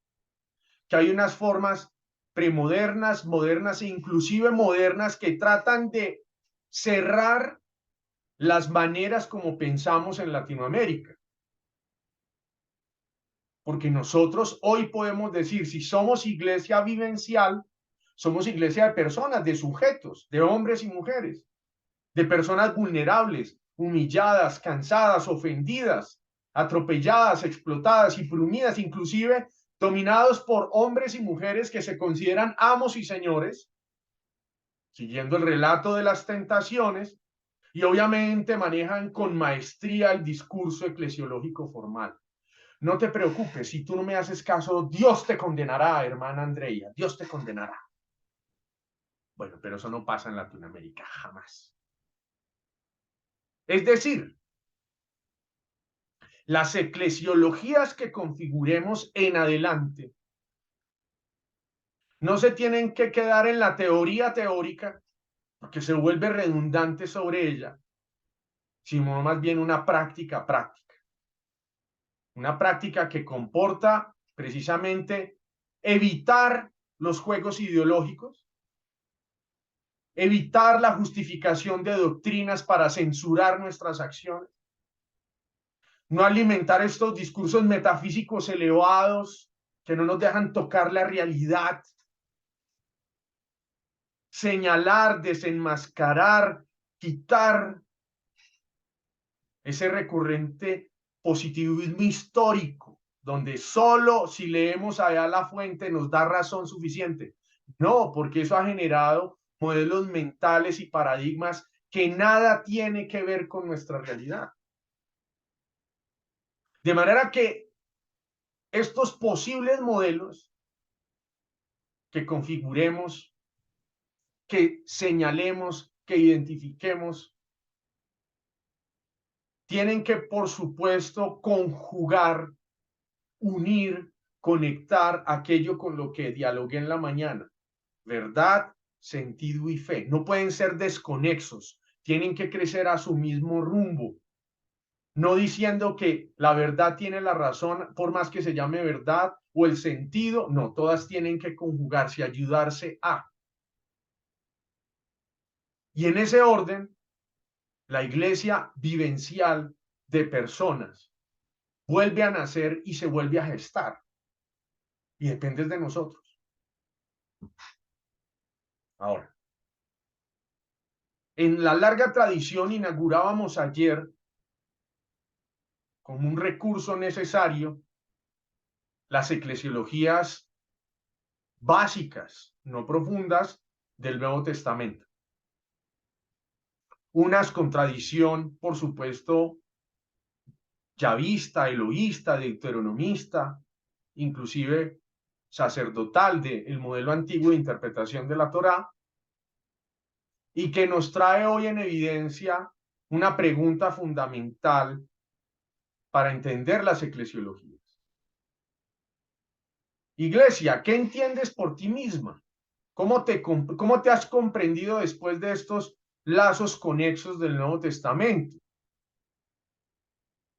que hay unas formas premodernas, modernas e inclusive modernas que tratan de cerrar las maneras como pensamos en Latinoamérica. Porque nosotros hoy podemos decir, si somos iglesia vivencial, somos iglesia de personas, de sujetos, de hombres y mujeres, de personas vulnerables, humilladas, cansadas, ofendidas, atropelladas, explotadas y oprimidas, inclusive dominados por hombres y mujeres que se consideran amos y señores, siguiendo el relato de las tentaciones, y obviamente manejan con maestría el discurso eclesiológico formal. No te preocupes, si tú no me haces caso, Dios te condenará, hermana Andrea, Dios te condenará. Bueno, pero eso no pasa en Latinoamérica, jamás. Es decir, las eclesiologías que configuremos en adelante no se tienen que quedar en la teoría teórica, porque se vuelve redundante sobre ella, sino más bien una práctica práctica. Una práctica que comporta precisamente evitar los juegos ideológicos, evitar la justificación de doctrinas para censurar nuestras acciones, no alimentar estos discursos metafísicos elevados que no nos dejan tocar la realidad, señalar, desenmascarar, quitar ese recurrente positivismo histórico, donde solo si leemos allá la fuente nos da razón suficiente. No, porque eso ha generado modelos mentales y paradigmas que nada tiene que ver con nuestra realidad. De manera que estos posibles modelos que configuremos, que señalemos, que identifiquemos, tienen que, por supuesto, conjugar, unir, conectar aquello con lo que dialogué en la mañana. Verdad, sentido y fe. No pueden ser desconexos. Tienen que crecer a su mismo rumbo. No diciendo que la verdad tiene la razón por más que se llame verdad o el sentido. No, todas tienen que conjugarse, ayudarse a. Y en ese orden, la iglesia vivencial de personas vuelve a nacer y se vuelve a gestar. Y depende de nosotros. Ahora, en la larga tradición inaugurábamos ayer como un recurso necesario las eclesiologías básicas, no profundas, del Nuevo Testamento. Unas con tradición, por supuesto, yavista, eloísta, deuteronomista, inclusive sacerdotal del modelo antiguo de interpretación de la Torá, y que nos trae hoy en evidencia una pregunta fundamental para entender las eclesiologías. Iglesia, ¿qué entiendes por ti misma? ¿Cómo te has comprendido después de estos lazos conexos del Nuevo Testamento?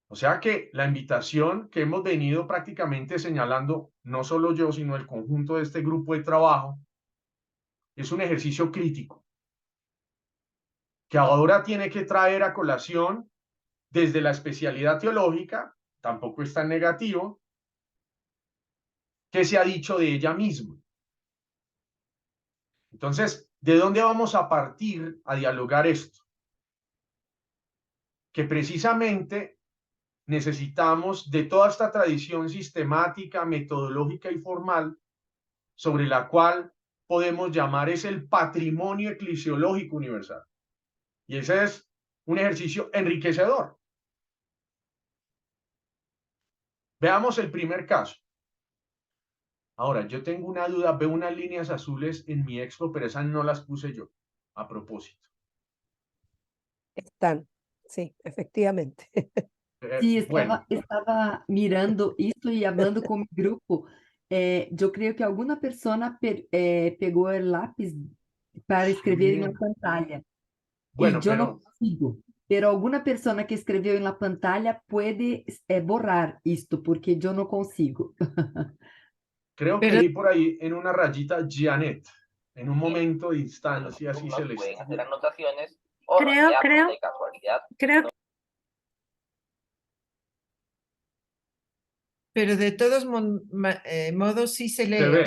O sea que la invitación que hemos venido prácticamente señalando, no solo yo, sino el conjunto de este grupo de trabajo, es un ejercicio crítico que ahora tiene que traer a colación desde la especialidad teológica, tampoco es tan negativo, que se ha dicho de ella misma. Entonces, ¿de dónde vamos a partir a dialogar esto? Que precisamente necesitamos de toda esta tradición sistemática, metodológica y formal, sobre la cual podemos llamar es el patrimonio eclesiológico universal. Y ese es un ejercicio enriquecedor. Veamos el primer caso. Ahora, yo tengo una duda, veo unas líneas azules en mi expo, pero esas no las puse yo, a propósito. Están, sí, efectivamente. Sí, Bueno, estaba mirando isso e hablando com o grupo. yo creo que alguna persona pegó el lápiz para escrever en la Sí. pantalla. Y Bueno, yo no pero consigo. Pero alguna persona que escreveu en la pantalla puede borrar esto, porque yo no consigo. creo que Pero vi por ahí en una rayita Janet, en un momento de Los instancia así alumnos pueden hacer celestial. anotaciones o Creo, rastrearlos creo, de casualidad. creo Pero de todos modos sí se Se lee. O sea, ve.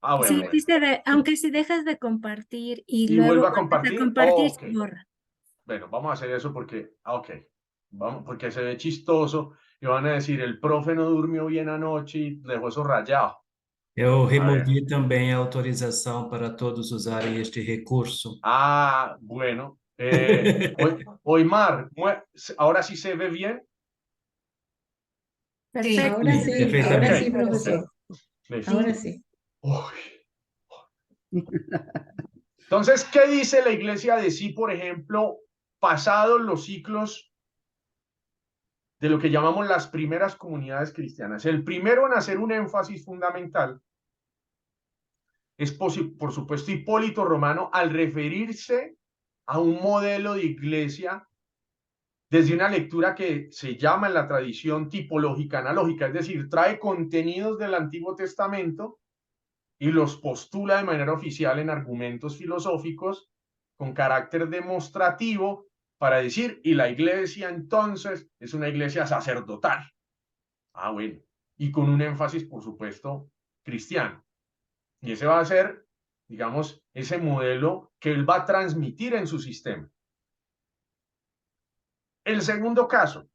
Ah, que bueno, sí, bueno. sí se ve, aunque si dejas de compartir y Y luego vuelvo a vuelves a compartir. compartir, Ok. se borra. Bueno, vamos a hacer eso porque, ok. Vamos, porque se ve chistoso y van a decir, el profe no durmió bien anoche y dejó eso rayado. Eu A ver. removi também a autorização para todos usarem este recurso. Ah, bueno. Oymar, ahora sí se ve bien. Perfecto. ahora sí, ahora Perfeitamente. sí, profesor. Listo. Ahora sí. Uy. Entonces, ¿qué dice la iglesia de sí, por ejemplo, pasados los ciclos de lo que llamamos las primeras comunidades cristianas? El primero en hacer un énfasis fundamental es, por supuesto, Hipólito Romano, al referirse a un modelo de iglesia desde una lectura que se llama en la tradición tipológica analógica, es decir, trae contenidos del Antiguo Testamento y los postula de manera oficial en argumentos filosóficos con carácter demostrativo para decir, y la iglesia entonces es una iglesia sacerdotal. Ah, bueno, y con un énfasis, por supuesto, cristiano. Y ese va a ser, digamos, ese modelo que él va a transmitir en su sistema. El segundo caso,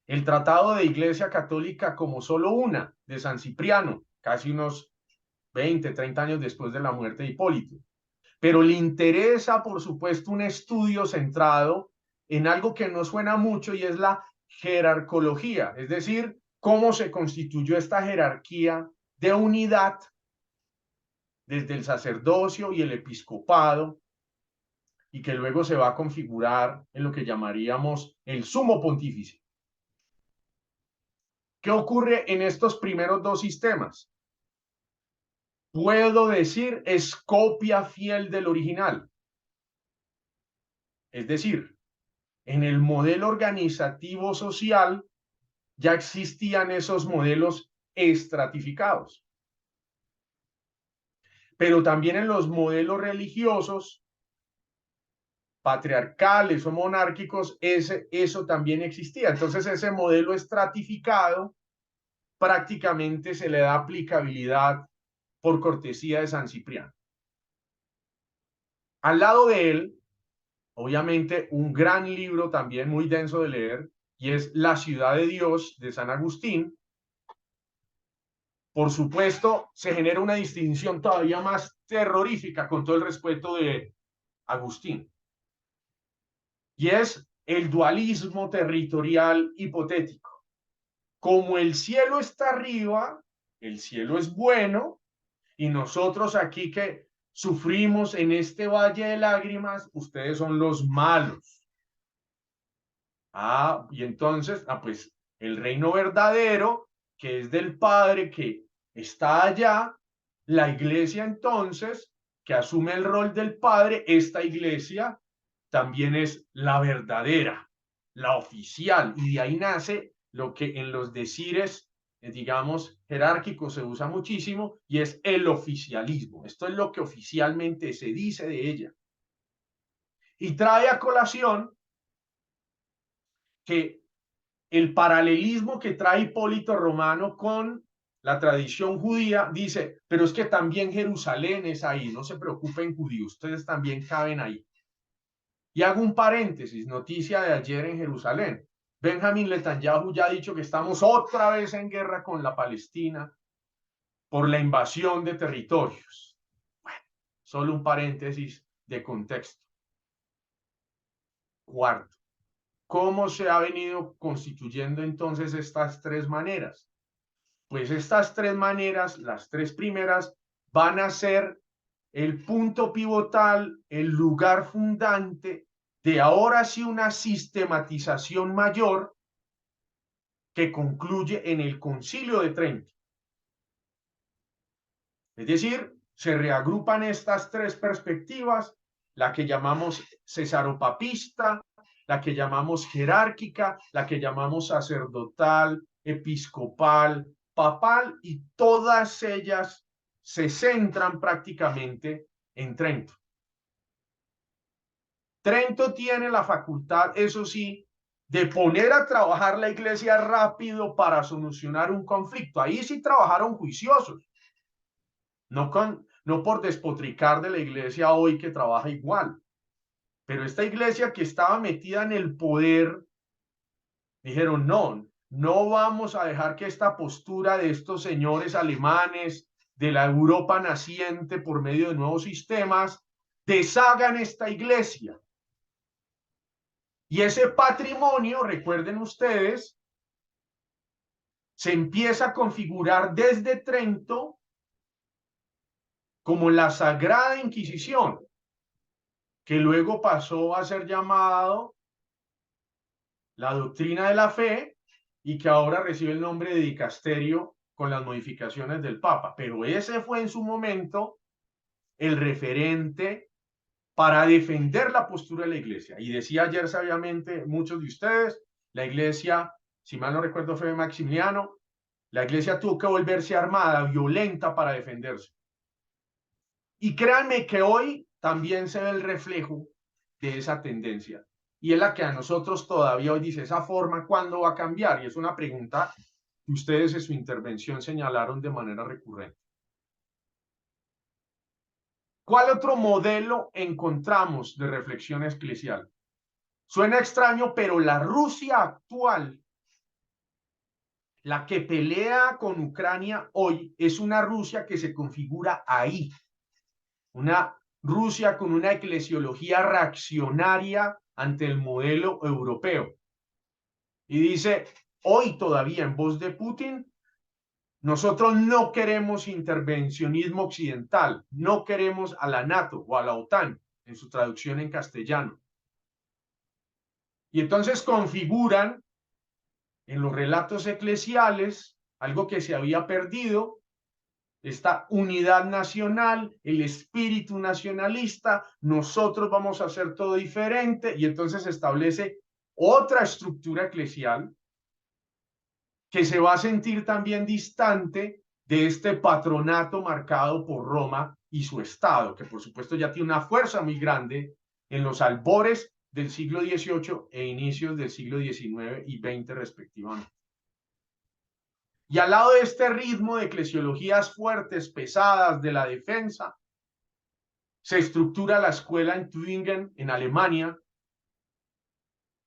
el Tratado de Iglesia Católica como solo una, de San Cipriano, casi unos 20, 30 años después de la muerte de Hipólito. Pero le interesa, por supuesto, un estudio centrado en algo que no suena mucho y es la jerarcología, es decir, cómo se constituyó esta jerarquía de unidad desde el sacerdocio y el episcopado y que luego se va a configurar en lo que llamaríamos el sumo pontífice. ¿Qué ocurre en estos primeros dos sistemas? Puedo decir, es copia fiel del original. Es decir, en el modelo organizativo social ya existían esos modelos estratificados. Pero también en los modelos religiosos, patriarcales o monárquicos, eso también existía. Entonces ese modelo estratificado prácticamente se le da aplicabilidad por cortesía de San Cipriano. Al lado de él, obviamente, un gran libro también muy denso de leer, y es La ciudad de Dios, de San Agustín. Por supuesto, se genera una distinción todavía más terrorífica, con todo el respeto de Agustín, y es el dualismo territorial hipotético. Como el cielo está arriba, el cielo es bueno, y nosotros aquí que sufrimos en este valle de lágrimas, ustedes son los malos. Ah, y entonces, pues el reino verdadero, que es del Padre, que está allá, la iglesia entonces, que asume el rol del Padre, esta iglesia también es la verdadera, la oficial, y de ahí nace lo que en los decires, digamos, jerárquicos se usa muchísimo, y es el oficialismo. Esto es lo que oficialmente se dice de ella. Y trae a colación que el paralelismo que trae Hipólito Romano con la tradición judía dice, pero es que también Jerusalén es ahí, no se preocupen judíos, ustedes también caben ahí. Y hago un paréntesis, noticia de ayer en Jerusalén. Benjamín Netanyahu ya ha dicho que estamos otra vez en guerra con la Palestina por la invasión de territorios. Bueno, solo un paréntesis de contexto. Cuarto, ¿cómo se ha venido constituyendo entonces estas tres maneras? Pues estas tres maneras, las tres primeras, van a ser el punto pivotal, el lugar fundante de ahora sí una sistematización mayor que concluye en el Concilio de Trento. Es decir, se reagrupan estas tres perspectivas, la que llamamos cesaropapista, la que llamamos jerárquica, la que llamamos sacerdotal, episcopal, papal, y todas ellas se centran prácticamente en Trento. Trento tiene la facultad, eso sí, de poner a trabajar la iglesia rápido para solucionar un conflicto. Ahí sí trabajaron juiciosos, no por despotricar de la iglesia hoy que trabaja igual. Pero esta iglesia que estaba metida en el poder, dijeron, no vamos a dejar que esta postura de estos señores alemanes, de la Europa naciente por medio de nuevos sistemas, deshagan esta iglesia. Y ese patrimonio, recuerden ustedes, se empieza a configurar desde Trento como la Sagrada Inquisición, que luego pasó a ser llamado la doctrina de la fe y que ahora recibe el nombre de dicasterio con las modificaciones del Papa. Pero ese fue en su momento el referente para defender la postura de la iglesia. Y decía ayer sabiamente muchos de ustedes, la iglesia, si mal no recuerdo fue Maximiliano, la iglesia tuvo que volverse armada, violenta para defenderse. Y créanme que hoy también se ve el reflejo de esa tendencia. Y es la que a nosotros todavía hoy dice, esa forma, ¿cuándo va a cambiar? Y es una pregunta que ustedes en su intervención señalaron de manera recurrente. ¿Cuál otro modelo encontramos de reflexión eclesial? Suena extraño, pero la Rusia actual, la que pelea con Ucrania hoy, es una Rusia que se configura ahí. Una Rusia con una eclesiología reaccionaria ante el modelo europeo. Y dice, hoy todavía en voz de Putin, nosotros no queremos intervencionismo occidental, no queremos a la NATO o a la OTAN, en su traducción en castellano. Y entonces configuran en los relatos eclesiales algo que se había perdido, esta unidad nacional, el espíritu nacionalista, nosotros vamos a hacer todo diferente, y entonces se establece otra estructura eclesial que se va a sentir también distante de este patronato marcado por Roma y su Estado, que por supuesto ya tiene una fuerza muy grande en los albores del siglo XVIII e inicios del siglo XIX y XX respectivamente. Y al lado de este ritmo de eclesiologías fuertes, pesadas, de la defensa, se estructura la escuela en Tübingen, en Alemania,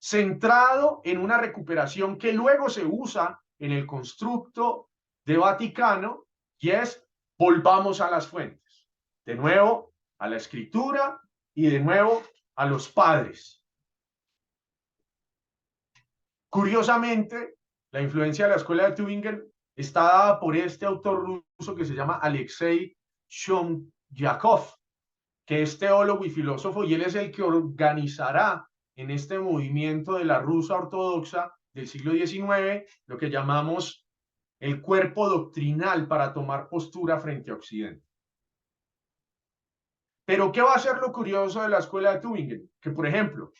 centrado en una recuperación que luego se usa en el constructo de Vaticano, y es volvamos a las fuentes, de nuevo a la escritura y de nuevo a los padres. Curiosamente, la influencia de la escuela de Tübingen está dada por este autor ruso que se llama Alexei Shomyakov, que es teólogo y filósofo, y él es el que organizará en este movimiento de la Rusia ortodoxa del siglo XIX lo que llamamos el cuerpo doctrinal para tomar postura frente a Occidente. Pero ¿qué va a ser lo curioso de la escuela de Tübingen? Que, por ejemplo,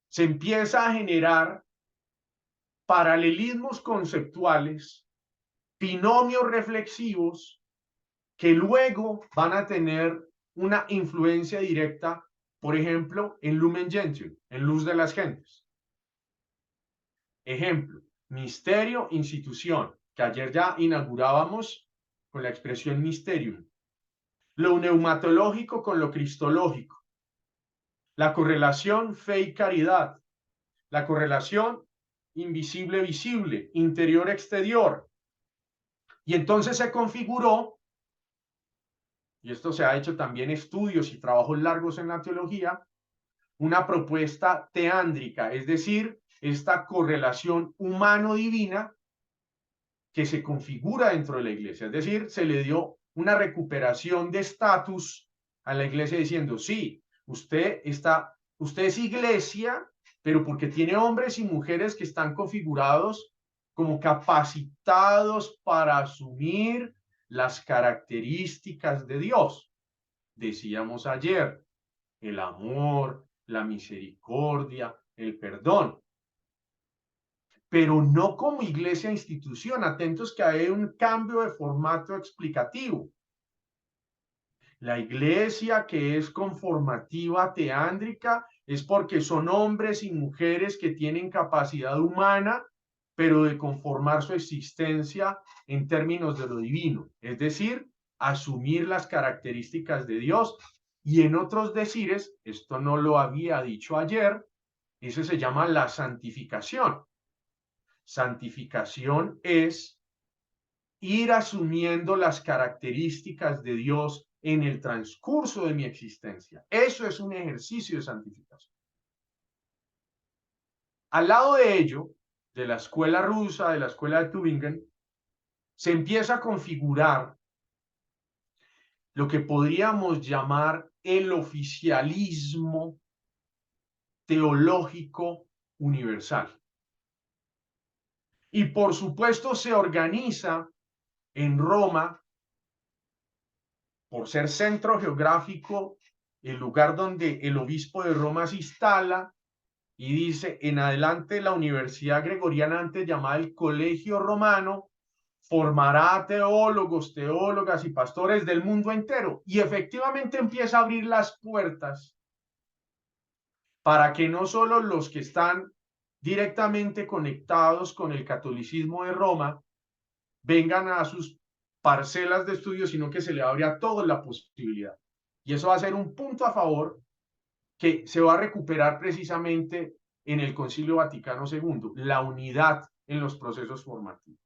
se empieza a generar paralelismos conceptuales, binomios reflexivos, que luego van a tener una influencia directa, por ejemplo, en Lumen Gentium, en Luz de las Gentes. Ejemplo, misterio, institución, que ayer ya inaugurábamos con la expresión mysterium. Lo neumatológico con lo cristológico. La correlación fe y caridad. La correlación invisible-visible, interior-exterior. Y entonces se configuró, y esto se ha hecho también estudios y trabajos largos en la teología, una propuesta teándrica, es decir, esta correlación humano-divina que se configura dentro de la iglesia. Es decir, se le dio una recuperación de estatus a la iglesia diciendo, sí, usted es iglesia, pero porque tiene hombres y mujeres que están configurados como capacitados para asumir las características de Dios. Decíamos ayer, el amor, la misericordia, el perdón. Pero no como iglesia institución. Atentos que hay un cambio de formato explicativo. La iglesia que es conformativa teándrica es porque son hombres y mujeres que tienen capacidad humana, pero de conformar su existencia en términos de lo divino, es decir, asumir las características de Dios. Y en otros decires, esto no lo había dicho ayer, eso se llama la santificación. Santificación es ir asumiendo las características de Dios en el transcurso de mi existencia. Eso es un ejercicio de santificación. Al lado de ello, de la escuela rusa, de la escuela de Tübingen, se empieza a configurar lo que podríamos llamar el oficialismo teológico universal. Y por supuesto se organiza en Roma, por ser centro geográfico, el lugar donde el obispo de Roma se instala, y dice, en adelante la Universidad Gregoriana, antes llamada el Colegio Romano, formará teólogos, teólogas y pastores del mundo entero. Y efectivamente empieza a abrir las puertas para que no solo los que están directamente conectados con el catolicismo de Roma vengan a sus parcelas de estudio, sino que se le abre a todos la posibilidad. Y eso va a ser un punto a favor que se va a recuperar precisamente en el Concilio Vaticano II, la unidad en los procesos formativos.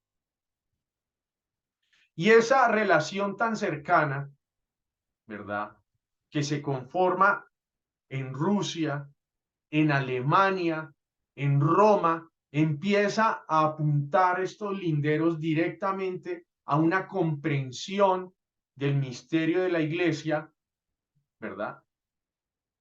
Y esa relación tan cercana, ¿verdad?, que se conforma en Rusia, en Alemania, en Roma, empieza a apuntar estos linderos directamente a una comprensión del misterio de la Iglesia, ¿verdad?,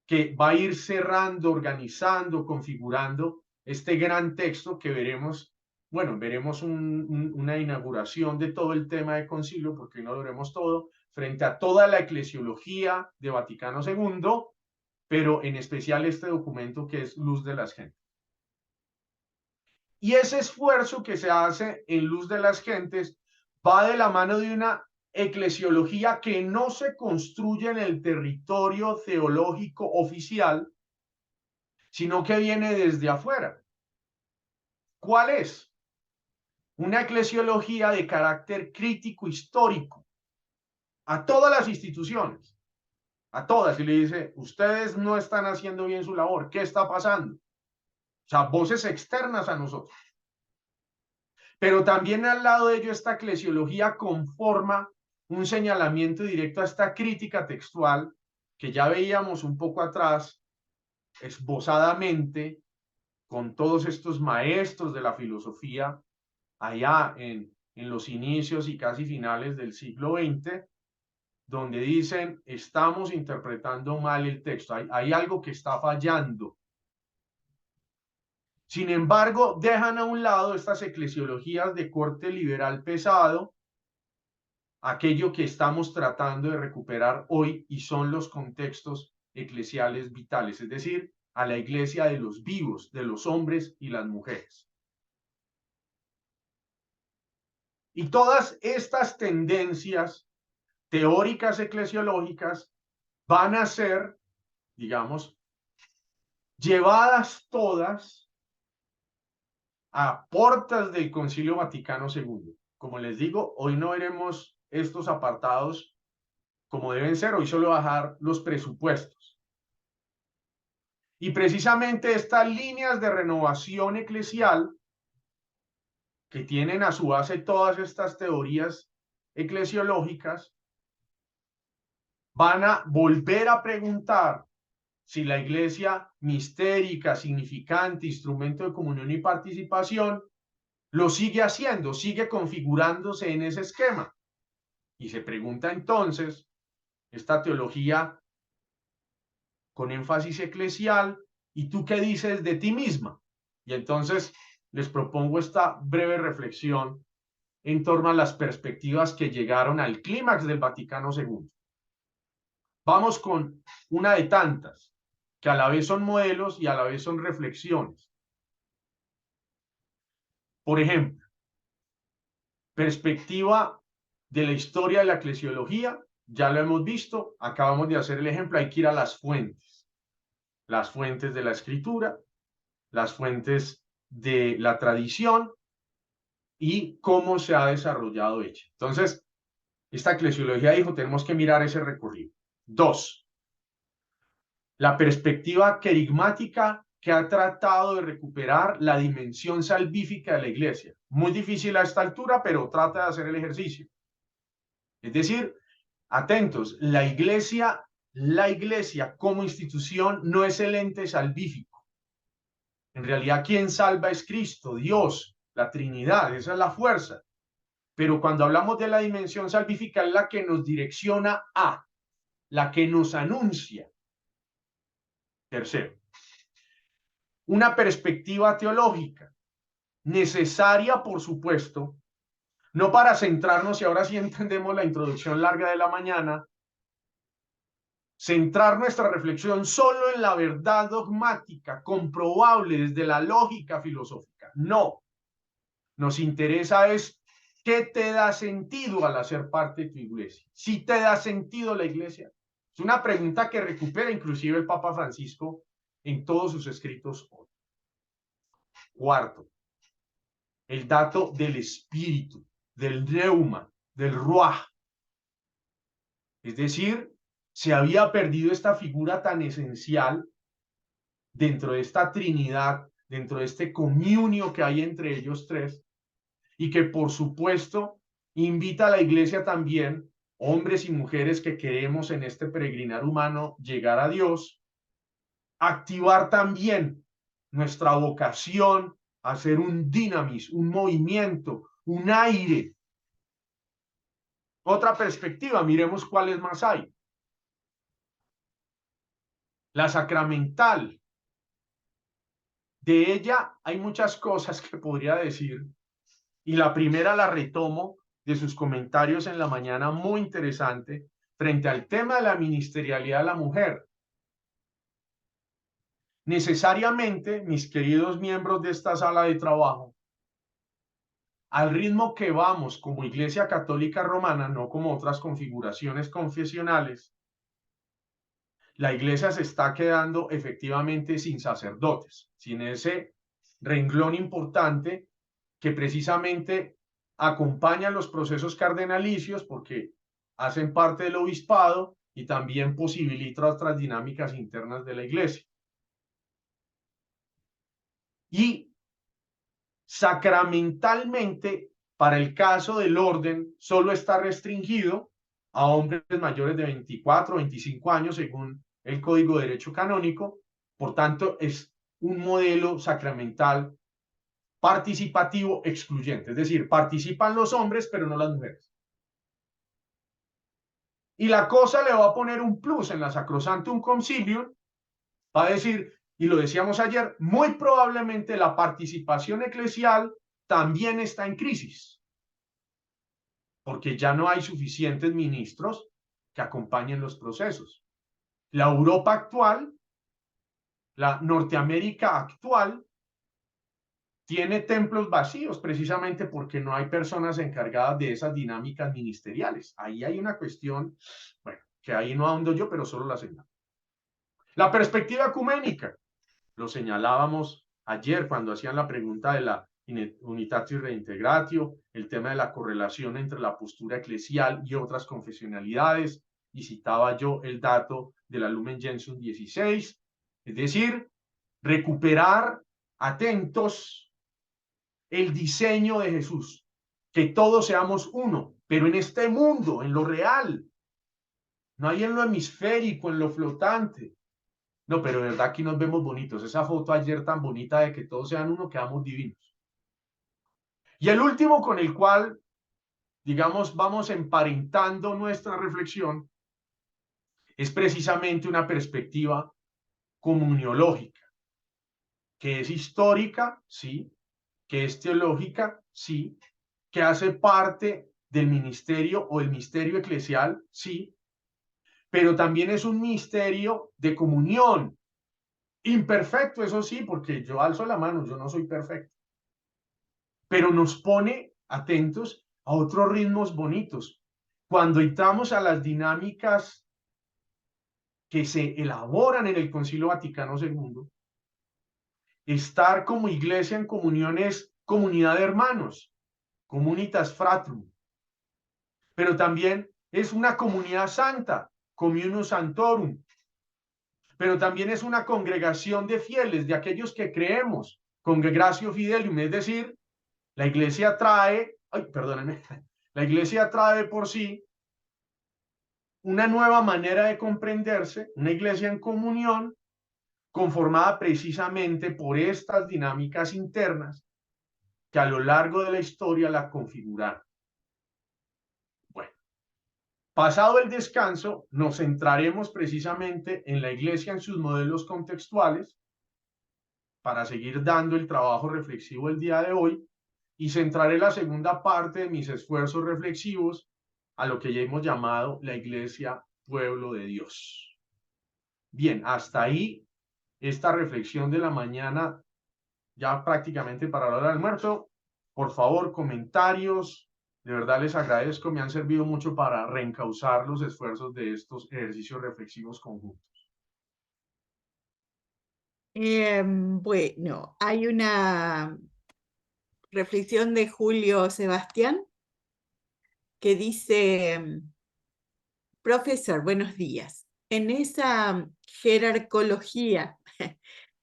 que va a ir cerrando, organizando, configurando este gran texto que veremos, bueno, veremos una inauguración de todo el tema de concilio, porque no lo veremos todo, frente a toda la eclesiología de Vaticano II, pero en especial este documento que es Luz de las Gentes. Y ese esfuerzo que se hace en Luz de las Gentes va de la mano de una eclesiología que no se construye en el territorio teológico oficial, sino que viene desde afuera. ¿Cuál es? Una eclesiología de carácter crítico histórico a todas las instituciones, a todas, y le dice, ustedes no están haciendo bien su labor, ¿qué está pasando? O sea, voces externas a nosotros. Pero también al lado de ello esta eclesiología conforma un señalamiento directo a esta crítica textual que ya veíamos un poco atrás, esbozadamente, con todos estos maestros de la filosofía allá en los inicios y casi finales del siglo XX, donde dicen, estamos interpretando mal el texto, hay algo que está fallando. Sin embargo, dejan a un lado estas eclesiologías de corte liberal pesado, aquello que estamos tratando de recuperar hoy, y son los contextos eclesiales vitales, es decir, a la iglesia de los vivos, de los hombres y las mujeres. Y todas estas tendencias teóricas eclesiológicas van a ser, digamos, llevadas todas a portas del Concilio Vaticano II. Como les digo, hoy no veremos estos apartados como deben ser, hoy solo bajar los presupuestos. Y precisamente estas líneas de renovación eclesial, que tienen a su base todas estas teorías eclesiológicas, van a volver a preguntar si la iglesia mistérica, significante, instrumento de comunión y participación, lo sigue haciendo, sigue configurándose en ese esquema. Y se pregunta entonces, esta teología con énfasis eclesial, ¿y tú qué dices de ti misma? Y entonces les propongo esta breve reflexión en torno a las perspectivas que llegaron al clímax del Vaticano II. Vamos con una de tantas, que a la vez son modelos y a la vez son reflexiones. Por ejemplo, perspectiva de la historia de la eclesiología, ya lo hemos visto, acabamos de hacer el ejemplo, hay que ir a las fuentes de la escritura, las fuentes de la tradición y cómo se ha desarrollado ella. Entonces, esta eclesiología dijo, tenemos que mirar ese recorrido. 2. La perspectiva querigmática que ha tratado de recuperar la dimensión salvífica de la iglesia. Muy difícil a esta altura, pero trata de hacer el ejercicio. Es decir, atentos, la iglesia como institución no es el ente salvífico. En realidad, quien salva es Cristo, Dios, la Trinidad, esa es la fuerza. Pero cuando hablamos de la dimensión salvífica es la que nos direcciona a, la que nos anuncia. Tercero, una perspectiva teológica, necesaria, por supuesto, no para centrarnos, y ahora sí entendemos la introducción larga de la mañana, centrar nuestra reflexión solo en la verdad dogmática, comprobable desde la lógica filosófica. No, nos interesa es qué te da sentido al hacer parte de tu iglesia. ¿Sí te da sentido la iglesia? Es una pregunta que recupera inclusive el Papa Francisco en todos sus escritos hoy. Cuarto, el dato del espíritu, del neuma, del ruaj. Es decir, se había perdido esta figura tan esencial dentro de esta Trinidad, dentro de este comunio que hay entre ellos tres, y que por supuesto invita a la iglesia también, hombres y mujeres que queremos en este peregrinar humano llegar a Dios, activar también nuestra vocación a hacer un dinamis, un movimiento, un aire. Otra perspectiva, miremos cuáles más hay. La sacramental. De ella hay muchas cosas que podría decir, y la primera la retomo de sus comentarios en la mañana, muy interesante, frente al tema de la ministerialidad de la mujer. Necesariamente, mis queridos miembros de esta sala de trabajo, al ritmo que vamos como Iglesia Católica Romana, no como otras configuraciones confesionales, la iglesia se está quedando efectivamente sin sacerdotes, sin ese renglón importante que precisamente acompaña los procesos cardenalicios porque hacen parte del obispado y también posibilita otras dinámicas internas de la iglesia. Y sacramentalmente, para el caso del orden, solo está restringido a hombres mayores de 24 o 25 años, según el Código de Derecho Canónico. Por tanto, es un modelo sacramental participativo excluyente, es decir, participan los hombres, pero no las mujeres. Y la cosa le va a poner un plus en la Sacrosanctum Concilium, va a decir, y lo decíamos ayer, muy probablemente la participación eclesial también está en crisis, porque ya no hay suficientes ministros que acompañen los procesos. La Europa actual, la Norteamérica actual, tiene templos vacíos precisamente porque no hay personas encargadas de esas dinámicas ministeriales. Ahí hay una cuestión, bueno, que ahí no ahondo yo, pero solo la señalo. La perspectiva ecuménica, lo señalábamos ayer cuando hacían la pregunta de la Unitatio Reintegratio, el tema de la correlación entre la postura eclesial y otras confesionalidades, y citaba yo el dato de la Lumen Gentium 16, es decir, recuperar, atentos, el diseño de Jesús, que todos seamos uno, pero en este mundo, en lo real, no hay en lo hemisférico, en lo flotante. No, pero de verdad aquí nos vemos bonitos. Esa foto ayer tan bonita de que todos sean uno, quedamos divinos. Y el último con el cual, digamos, vamos emparentando nuestra reflexión, es precisamente una perspectiva comuniológica, que es histórica, sí, que es teológica, sí, que hace parte del ministerio o el misterio eclesial, sí, pero también es un misterio de comunión. Imperfecto, eso sí, porque yo alzo la mano, yo no soy perfecto. Pero nos pone atentos a otros ritmos bonitos. Cuando entramos a las dinámicas que se elaboran en el Concilio Vaticano II, estar como iglesia en comunión es comunidad de hermanos, comunitas fratrum, pero también es una comunidad santa, communio santorum, pero también es una congregación de fieles, de aquellos que creemos, congregatio fidelium, es decir, la iglesia trae, la iglesia trae por sí una nueva manera de comprenderse, una iglesia en comunión, conformada precisamente por estas dinámicas internas que a lo largo de la historia la configuraron. Bueno, pasado el descanso, nos centraremos precisamente en la iglesia en sus modelos contextuales para seguir dando el trabajo reflexivo el día de hoy, y centraré la segunda parte de mis esfuerzos reflexivos a lo que ya hemos llamado la iglesia pueblo de Dios. Bien, hasta ahí esta reflexión de la mañana, ya prácticamente para la hora del almuerzo. Por favor, comentarios. De verdad les agradezco, me han servido mucho para reencauzar los esfuerzos de estos ejercicios reflexivos conjuntos. Bueno, hay una reflexión de Julio Sebastián que dice: profesor, buenos días. En esa jerarcología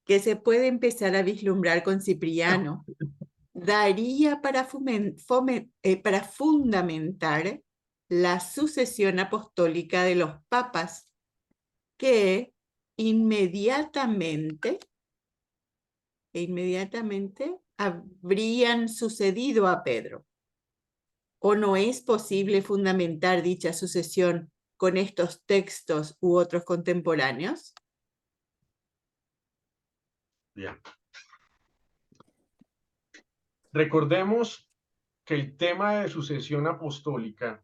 que se puede empezar a vislumbrar con Cipriano, daría para fundamentar la sucesión apostólica de los papas que inmediatamente habrían sucedido a Pedro. ¿O no es posible fundamentar dicha sucesión con estos textos u otros contemporáneos? Bien. Recordemos que el tema de sucesión apostólica,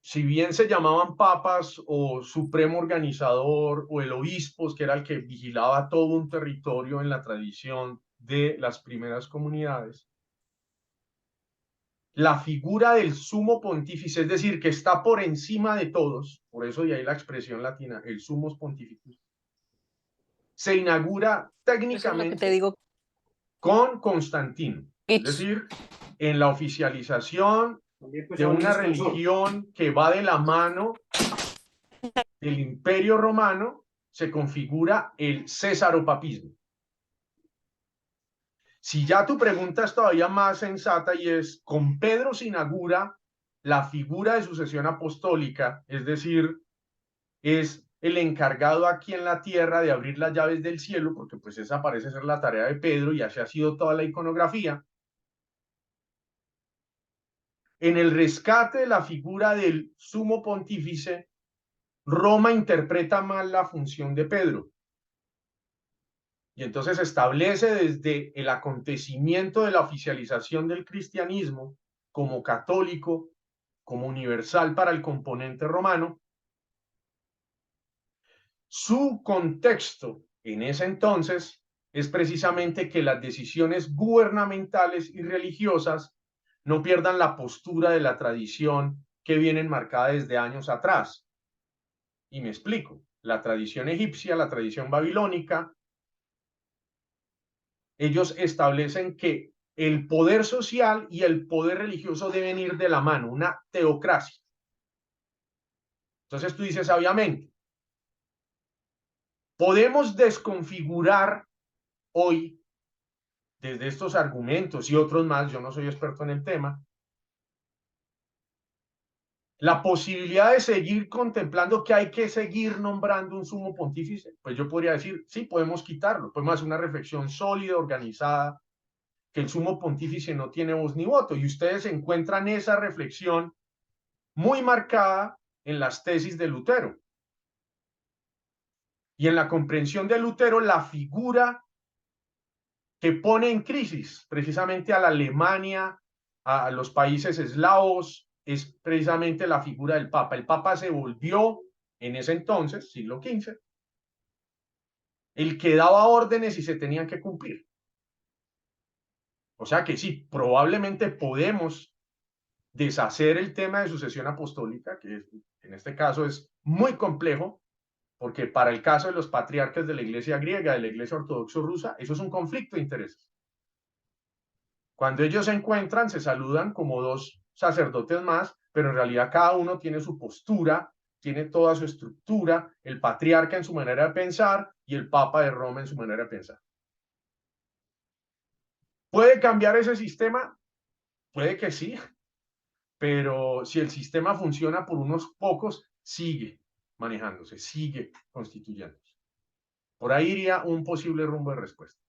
si bien se llamaban papas o supremo organizador o el obispo, que era el que vigilaba todo un territorio en la tradición de las primeras comunidades, la figura del sumo pontífice, es decir, que está por encima de todos, por eso de ahí la expresión latina, el sumos pontificus, se inaugura técnicamente con Constantino, es decir, en la oficialización de una religión que va de la mano del Imperio Romano, se configura el césaropapismo. Si ya tu pregunta es todavía más sensata y es, con Pedro se inaugura la figura de sucesión apostólica, es decir, es el encargado aquí en la tierra de abrir las llaves del cielo, porque pues esa parece ser la tarea de Pedro y así ha sido toda la iconografía. En el rescate de la figura del sumo pontífice, Roma interpreta mal la función de Pedro. Y entonces establece desde el acontecimiento de la oficialización del cristianismo como católico, como universal para el componente romano, su contexto en ese entonces es precisamente que las decisiones gubernamentales y religiosas no pierdan la postura de la tradición que viene enmarcada desde años atrás. Y me explico, la tradición egipcia, la tradición babilónica, ellos establecen que el poder social y el poder religioso deben ir de la mano, una teocracia. Entonces tú dices sabiamente, podemos desconfigurar hoy, desde estos argumentos y otros más, yo no soy experto en el tema, la posibilidad de seguir contemplando que hay que seguir nombrando un sumo pontífice. Pues yo podría decir, sí, podemos quitarlo, podemos hacer una reflexión sólida, organizada, que el sumo pontífice no tiene voz ni voto, y ustedes encuentran esa reflexión muy marcada en las tesis de Lutero. Y en la comprensión de Lutero, la figura que pone en crisis precisamente a la Alemania, a los países eslavos, es precisamente la figura del Papa. El Papa se volvió, en ese entonces, siglo XV, el que daba órdenes y se tenían que cumplir. O sea que sí, probablemente podemos deshacer el tema de sucesión apostólica, que en este caso es muy complejo, porque para el caso de los patriarcas de la iglesia griega, de la iglesia ortodoxa rusa, eso es un conflicto de intereses. Cuando ellos se encuentran, se saludan como dos sacerdotes más, pero en realidad cada uno tiene su postura, tiene toda su estructura, el patriarca en su manera de pensar y el Papa de Roma en su manera de pensar. ¿Puede cambiar ese sistema? Puede que sí, pero si el sistema funciona por unos pocos, sigue manejándose, sigue constituyéndose. Por ahí iría un posible rumbo de respuesta.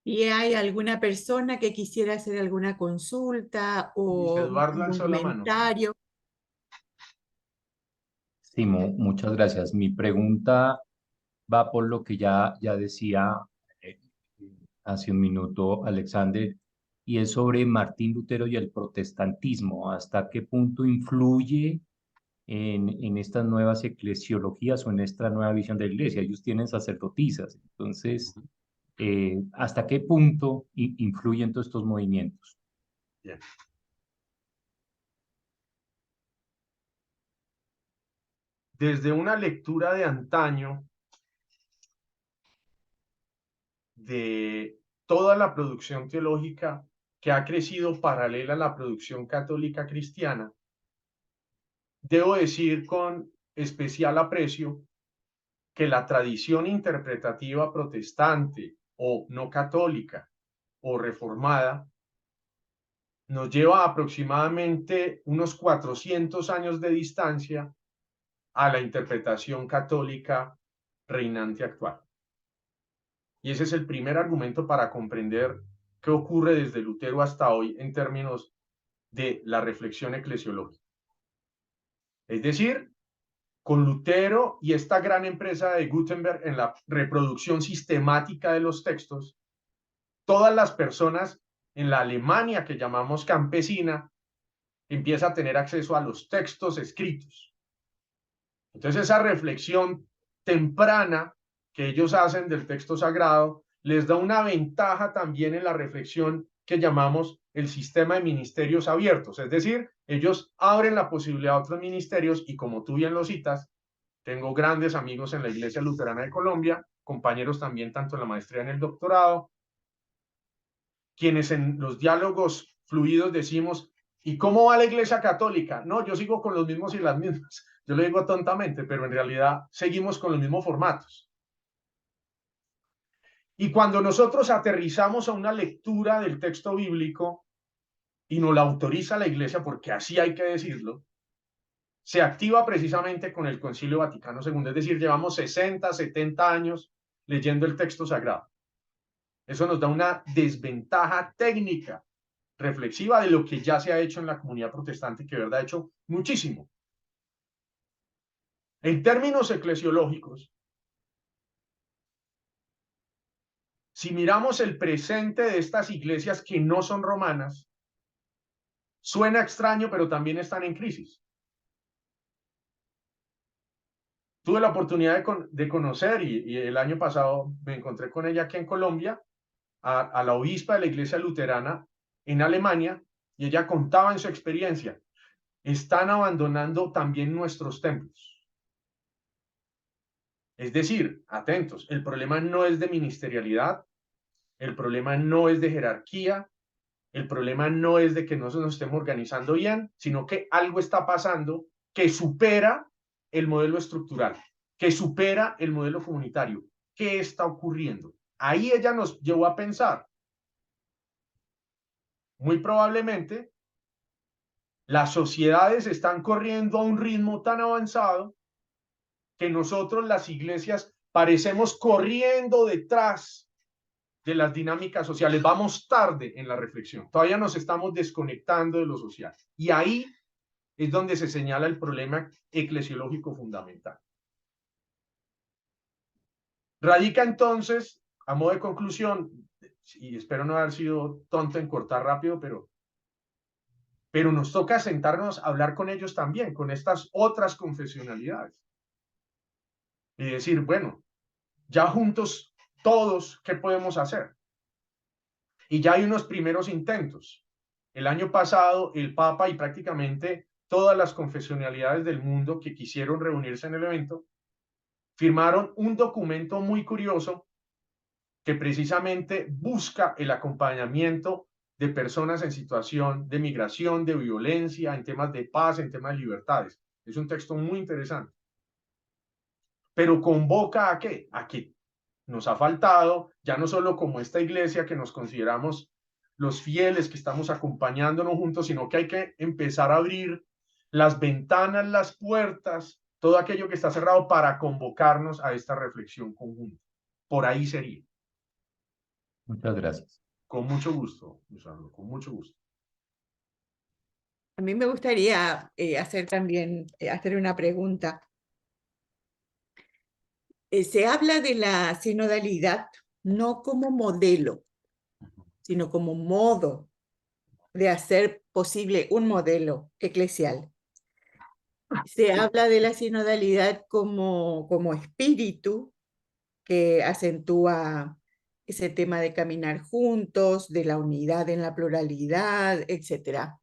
¿Y hay alguna persona que quisiera hacer alguna consulta o Eduardo algún alzó la mano. comentario? Sí, muchas gracias. Mi pregunta va por lo que ya decía eh, hace un minuto Alexander, y es sobre Martín Lutero y el protestantismo. ¿Hasta qué punto influye en estas nuevas eclesiologías o en esta nueva visión de la iglesia? Ellos tienen sacerdotisas, entonces, ¿hasta qué punto influyen todos estos movimientos? Bien. Desde una lectura de antaño de toda la producción teológica que ha crecido paralela a la producción católica cristiana, debo decir con especial aprecio que la tradición interpretativa protestante o no católica o reformada nos lleva aproximadamente unos 400 años de distancia a la interpretación católica reinante actual. Y ese es el primer argumento para comprender qué ocurre desde Lutero hasta hoy en términos de la reflexión eclesiológica. Es decir, con Lutero y esta gran empresa de Gutenberg en la reproducción sistemática de los textos, todas las personas en la Alemania que llamamos campesina empiezan a tener acceso a los textos escritos. Entonces esa reflexión temprana que ellos hacen del texto sagrado les da una ventaja también en la reflexión que llamamos el sistema de ministerios abiertos, es decir, ellos abren la posibilidad a otros ministerios y como tú bien lo citas, tengo grandes amigos en la Iglesia Luterana de Colombia, compañeros también tanto en la maestría en el doctorado, quienes en los diálogos fluidos decimos, ¿y cómo va la Iglesia Católica? No, yo sigo con los mismos y las mismas. Yo lo digo tontamente, pero en realidad seguimos con los mismos formatos. Y cuando nosotros aterrizamos a una lectura del texto bíblico y nos la autoriza la Iglesia, porque así hay que decirlo, se activa precisamente con el Concilio Vaticano II, es decir, llevamos 60, 70 años leyendo el texto sagrado. Eso nos da una desventaja técnica, reflexiva de lo que ya se ha hecho en la comunidad protestante, que de verdad ha hecho muchísimo. En términos eclesiológicos, si miramos el presente de estas iglesias que no son romanas, suena extraño, pero también están en crisis. Tuve la oportunidad de conocer, y el año pasado me encontré con ella aquí en Colombia, a la obispa de la iglesia luterana en Alemania, y ella contaba en su experiencia, están abandonando también nuestros templos. Es decir, atentos, el problema no es de ministerialidad, el problema no es de jerarquía, el problema no es de que no nos estemos organizando bien, sino que algo está pasando que supera el modelo estructural, que supera el modelo comunitario. ¿Qué está ocurriendo? Ahí ella nos llevó a pensar. Muy probablemente las sociedades están corriendo a un ritmo tan avanzado que nosotros, las iglesias, parecemos corriendo detrás de las dinámicas sociales. Vamos tarde en la reflexión. Todavía nos estamos desconectando de lo social. Y ahí es donde se señala el problema eclesiológico fundamental. Radica entonces, a modo de conclusión, y espero no haber sido tonto en cortar rápido, pero nos toca sentarnos a hablar con ellos también, con estas otras confesionalidades. Y decir, bueno, ya juntos todos, ¿qué podemos hacer? Y ya hay unos primeros intentos. El año pasado, el Papa y prácticamente todas las confesionalidades del mundo que quisieron reunirse en el evento, firmaron un documento muy curioso que precisamente busca el acompañamiento de personas en situación de migración, de violencia, en temas de paz, en temas de libertades. Es un texto muy interesante. Pero convoca ¿a qué? A que nos ha faltado, ya no solo como esta iglesia que nos consideramos los fieles que estamos acompañándonos juntos, sino que hay que empezar a abrir las ventanas, las puertas, todo aquello que está cerrado para convocarnos a esta reflexión conjunta. Por ahí sería. Muchas gracias. Con mucho gusto, Luciano, con mucho gusto. A mí me gustaría hacer una pregunta. Se habla de la sinodalidad no como modelo, sino como modo de hacer posible un modelo eclesial. Se habla de la sinodalidad como espíritu que acentúa ese tema de caminar juntos, de la unidad en la pluralidad, etc.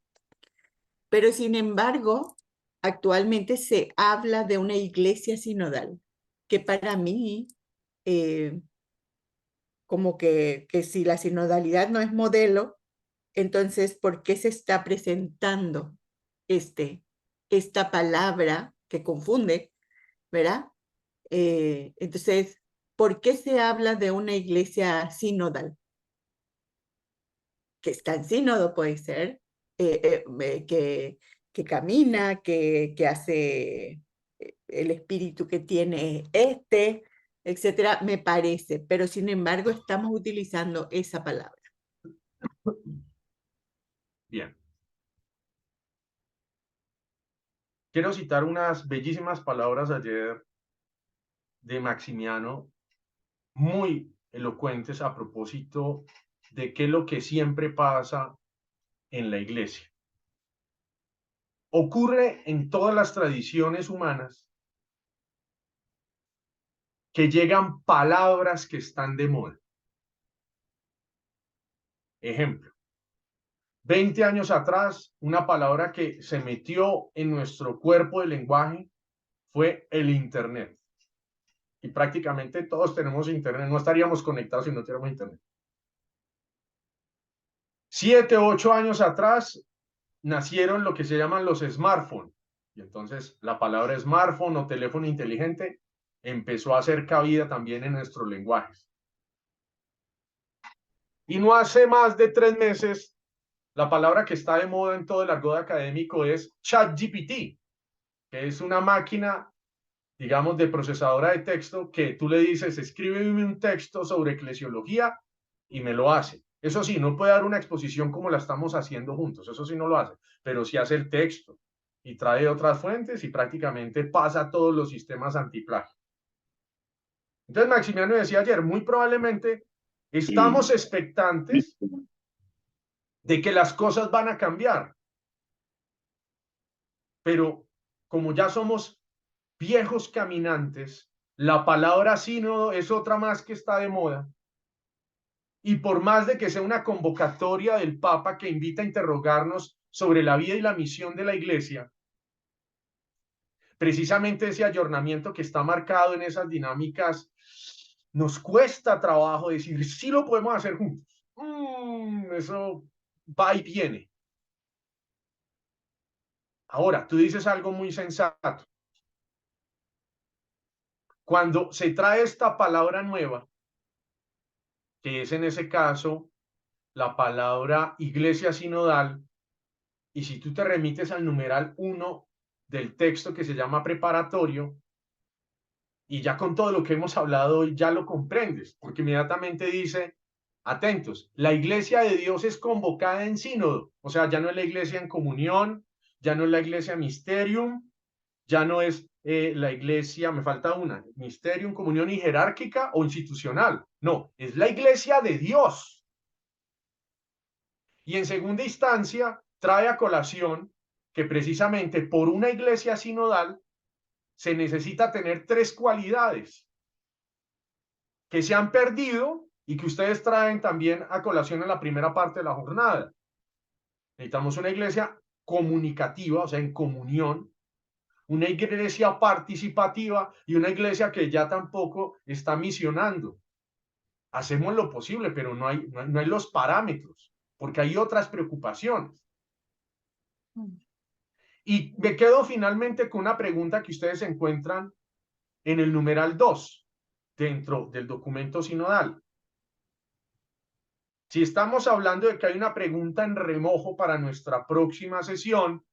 Pero sin embargo, actualmente se habla de una iglesia sinodal, que para mí, como que si la sinodalidad no es modelo, entonces, ¿por qué se está presentando esta palabra que confunde, ¿verdad? Entonces, ¿por qué se habla de una iglesia sinodal? Que está en sínodo, puede ser, que camina, que hace el espíritu que tiene etcétera, me parece, pero sin embargo estamos utilizando esa palabra. Bien. Quiero citar unas bellísimas palabras ayer de Maximiano, muy elocuentes a propósito de qué es lo que siempre pasa en la iglesia. Ocurre en todas las tradiciones humanas que llegan palabras que están de moda. Ejemplo, 20 años atrás, una palabra que se metió en nuestro cuerpo de lenguaje fue el Internet. Y prácticamente todos tenemos Internet, no estaríamos conectados si no tuviéramos Internet. 7, 8 años atrás nacieron lo que se llaman los smartphones. Y entonces la palabra smartphone o teléfono inteligente empezó a hacer cabida también en nuestros lenguajes. Y no hace más de 3 meses, la palabra que está de moda en todo el argot académico es ChatGPT, que es una máquina, digamos, de procesadora de texto que tú le dices, escríbeme un texto sobre eclesiología y me lo hace. Eso sí, no puede dar una exposición como la estamos haciendo juntos, eso sí no lo hace, pero sí hace el texto y trae otras fuentes y prácticamente pasa todos los sistemas antiplagio. Entonces Maximiano decía ayer, muy probablemente estamos expectantes de que las cosas van a cambiar, pero como ya somos viejos caminantes, la palabra sínodo es otra más que está de moda. Y por más de que sea una convocatoria del Papa que invita a interrogarnos sobre la vida y la misión de la Iglesia, precisamente ese ayornamiento que está marcado en esas dinámicas, nos cuesta trabajo decir, sí lo podemos hacer juntos. Eso va y viene. Ahora, tú dices algo muy sensato. Cuando se trae esta palabra nueva, que es en ese caso la palabra iglesia sinodal, y si tú te remites al numeral 1 del texto que se llama preparatorio, y ya con todo lo que hemos hablado hoy ya lo comprendes, porque inmediatamente dice, atentos, la iglesia de Dios es convocada en sínodo, o sea, ya no es la iglesia en comunión, ya no es la iglesia mysterium, ya no es la iglesia, me falta una, misterium, comunión y jerárquica o institucional. No, es la iglesia de Dios. Y en segunda instancia, trae a colación que precisamente por una iglesia sinodal se necesita tener 3 cualidades que se han perdido y que ustedes traen también a colación en la primera parte de la jornada. Necesitamos una iglesia comunicativa, o sea, en comunión, una iglesia participativa y una iglesia que ya tampoco está misionando. Hacemos lo posible, pero no hay los parámetros, porque hay otras preocupaciones. Y me quedo finalmente con una pregunta que ustedes encuentran en el numeral 2, dentro del documento sinodal. Si estamos hablando de que hay una pregunta en remojo para nuestra próxima sesión,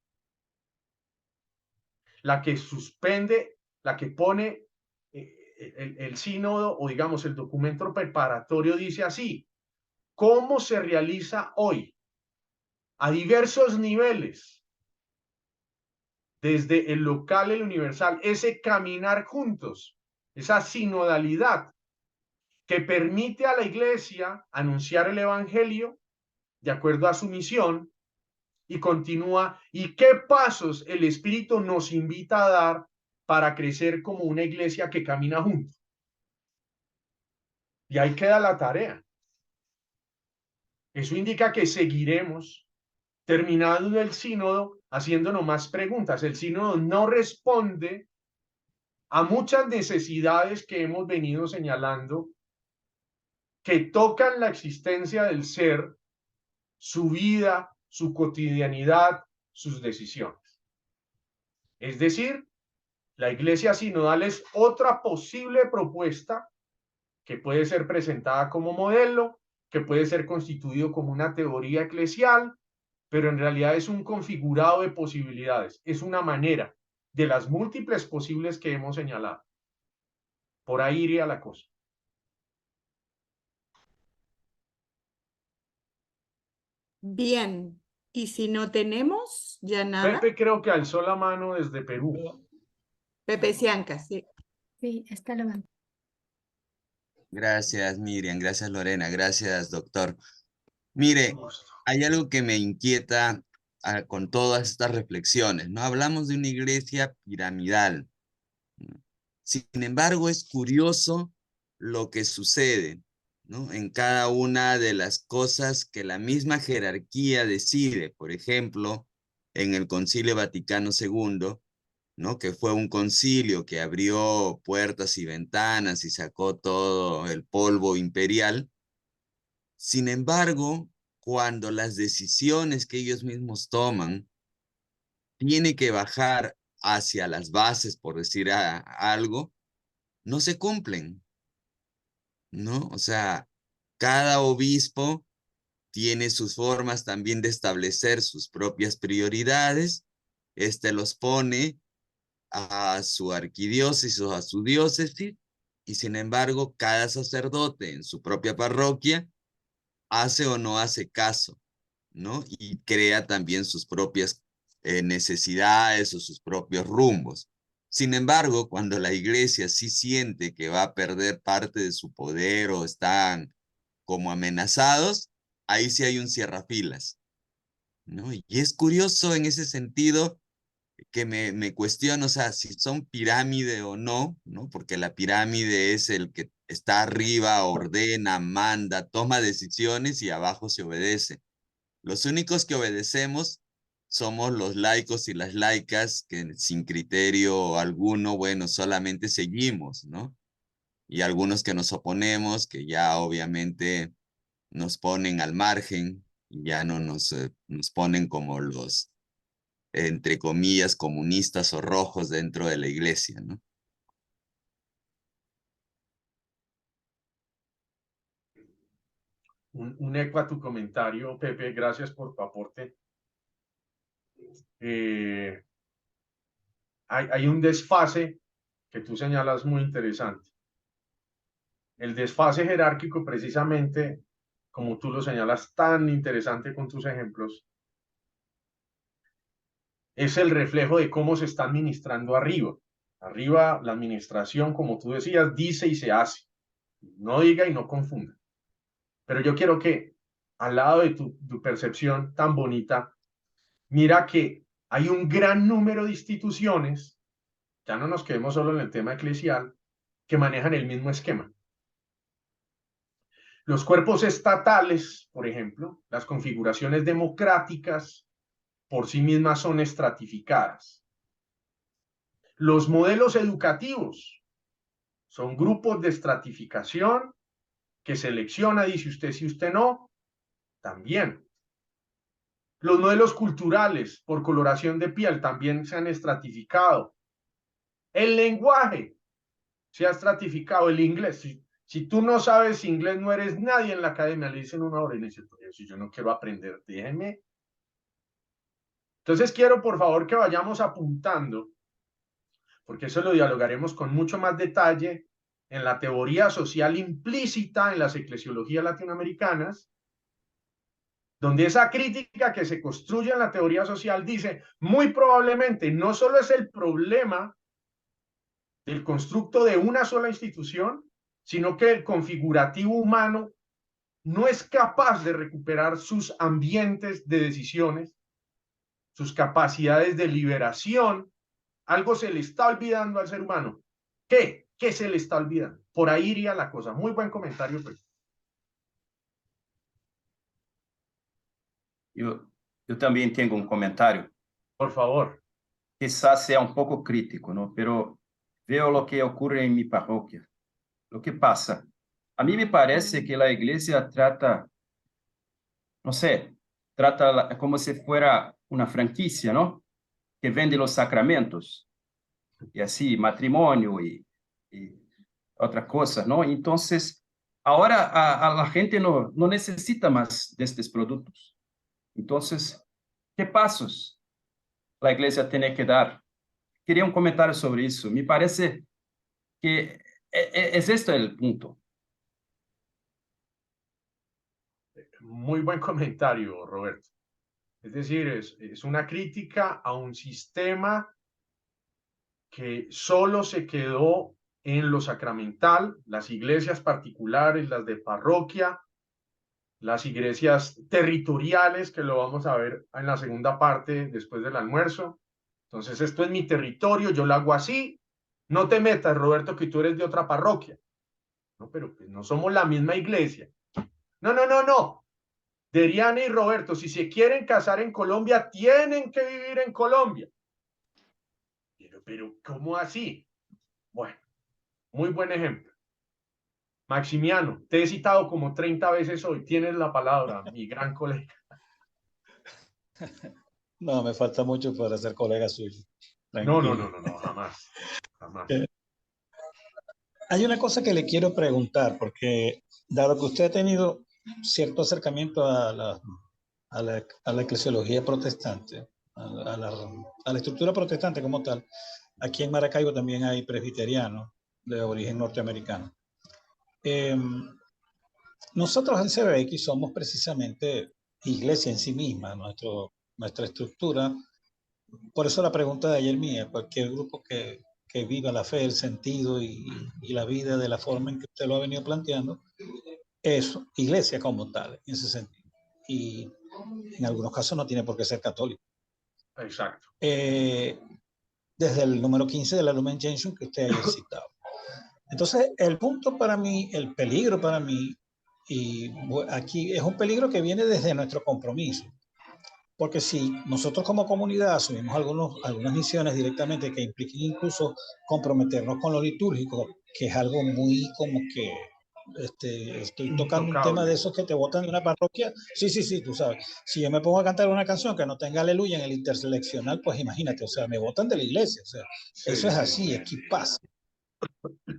la que suspende, la que pone el sínodo o digamos el documento preparatorio dice así: ¿cómo se realiza hoy a diversos niveles, desde el local, el universal, ese caminar juntos, esa sinodalidad que permite a la iglesia anunciar el evangelio de acuerdo a su misión? Y continúa, ¿y qué pasos el Espíritu nos invita a dar para crecer como una iglesia que camina juntos? Y ahí queda la tarea. Eso indica que seguiremos, terminando el sínodo, haciéndonos más preguntas. El sínodo no responde a muchas necesidades que hemos venido señalando, que tocan la existencia del ser, su vida, su cotidianidad, sus decisiones. Es decir, la iglesia sinodal es otra posible propuesta que puede ser presentada como modelo, que puede ser constituido como una teoría eclesial, pero en realidad es un configurado de posibilidades, es una manera de las múltiples posibles que hemos señalado. Por ahí iría la cosa. Bien, y si no tenemos ya nada, Pepe creo que alzó la mano desde Perú. Pepe Cianca, sí. Sí, está levantado. Gracias, Miriam. Gracias, Lorena. Gracias, doctor. Mire, hay algo que me inquieta con todas estas reflexiones, ¿no? Hablamos de una iglesia piramidal. Sin embargo, es curioso lo que sucede, ¿no? En cada una de las cosas que la misma jerarquía decide. Por ejemplo, en el Concilio Vaticano II, ¿no? Que fue un concilio que abrió puertas y ventanas y sacó todo el polvo imperial. Sin embargo, cuando las decisiones que ellos mismos toman tiene que bajar hacia las bases, por decir algo, no se cumplen, ¿no? O sea, cada obispo tiene sus formas también de establecer sus propias prioridades, los pone a su arquidiócesis o a su diócesis, y sin embargo, cada sacerdote en su propia parroquia hace o no hace caso, ¿no? Y crea también sus propias necesidades o sus propios rumbos. Sin embargo, cuando la iglesia sí siente que va a perder parte de su poder o están como amenazados, ahí sí hay un cierrafilas, ¿no? Y es curioso en ese sentido que me cuestiono, o sea, si son pirámide o no, ¿no? Porque la pirámide es el que está arriba, ordena, manda, toma decisiones y abajo se obedece. Los únicos que obedecemos somos los laicos y las laicas que sin criterio alguno, bueno, solamente seguimos, ¿no? Y algunos que nos oponemos, que ya obviamente nos ponen al margen, y ya no nos ponen como los, entre comillas, comunistas o rojos dentro de la iglesia, ¿no? Un eco a tu comentario, Pepe, gracias por tu aporte. Hay un desfase que tú señalas muy interesante. El desfase jerárquico, precisamente, como tú lo señalas tan interesante con tus ejemplos, es el reflejo de cómo se está administrando arriba. Arriba la administración, como tú decías, dice y se hace. No diga y no confunda. Pero yo quiero que al lado de tu percepción tan bonita, mira que hay un gran número de instituciones, ya no nos quedemos solo en el tema eclesial, que manejan el mismo esquema. Los cuerpos estatales, por ejemplo, las configuraciones democráticas por sí mismas son estratificadas. Los modelos educativos son grupos de estratificación que selecciona, dice usted sí, usted no, también. Los modelos culturales por coloración de piel también se han estratificado. El lenguaje se ha estratificado, el inglés. Si tú no sabes inglés, no eres nadie en la academia, le dicen una hora y dice, si yo no quiero aprender, déjeme. Entonces quiero, por favor, que vayamos apuntando, porque eso lo dialogaremos con mucho más detalle en la teoría social implícita en las eclesiologías latinoamericanas, donde esa crítica que se construye en la teoría social dice, muy probablemente no solo es el problema del constructo de una sola institución, sino que el configurativo humano no es capaz de recuperar sus ambientes de decisiones, sus capacidades de liberación. Algo se le está olvidando al ser humano. ¿Qué? ¿Qué se le está olvidando? Por ahí iría la cosa. Muy buen comentario, pues. Eu também tenho um comentário, Por favor. quizás sea un poco crítico, ¿no? Pero veo lo que ocurre en mi parroquia. Lo que pasa, a mí me parece que la iglesia trata, no sé, como si fuera una franquicia, ¿no? Que vende los sacramentos, y así, matrimonio y otras cosas, ¿no? Entonces, ahora a la gente no necesita más de estos productos. Entonces, ¿qué pasos la iglesia tiene que dar? Quería un comentario sobre eso. Me parece que es este el punto. Muy buen comentario, Roberto. Es decir, es una crítica a un sistema que solo se quedó en lo sacramental, las iglesias particulares, las de parroquia, las iglesias territoriales, que lo vamos a ver en la segunda parte después del almuerzo. Entonces, esto es mi territorio, yo lo hago así. No te metas, Roberto, que tú eres de otra parroquia. No, pero pues no somos la misma iglesia. No. Deriana y Roberto, si se quieren casar en Colombia, tienen que vivir en Colombia. Pero ¿cómo así? Bueno, muy buen ejemplo. Maximiano, te he citado como 30 veces hoy. Tienes la palabra, mi gran colega. No, me falta mucho para ser colega suyo. No, Tranquilo. jamás. Hay una cosa que le quiero preguntar, porque dado que usted ha tenido cierto acercamiento a la eclesiología protestante, a la estructura protestante como tal, aquí en Maracaibo también hay presbiterianos de origen norteamericano. Nosotros en CBX somos precisamente iglesia en sí misma, nuestra estructura. Por eso la pregunta de ayer mía, cualquier grupo que viva la fe, el sentido y la vida de la forma en que usted lo ha venido planteando, eso, iglesia como tal, en ese sentido. Y en algunos casos no tiene por qué ser católico. Exacto. Desde el número 15 de la Lumen Gentium que usted haya citado. Entonces, el punto para mí, el peligro para mí, y aquí es un peligro que viene desde nuestro compromiso. Porque si nosotros como comunidad asumimos algunas misiones directamente que impliquen incluso comprometernos con lo litúrgico, que es algo muy como que estoy tocando un tema de esos que te botan de una parroquia. Sí, tú sabes. Si yo me pongo a cantar una canción que no tenga aleluya en el interseleccional, pues imagínate, o sea, me botan de la iglesia. O sea, eso es así, aquí pasa.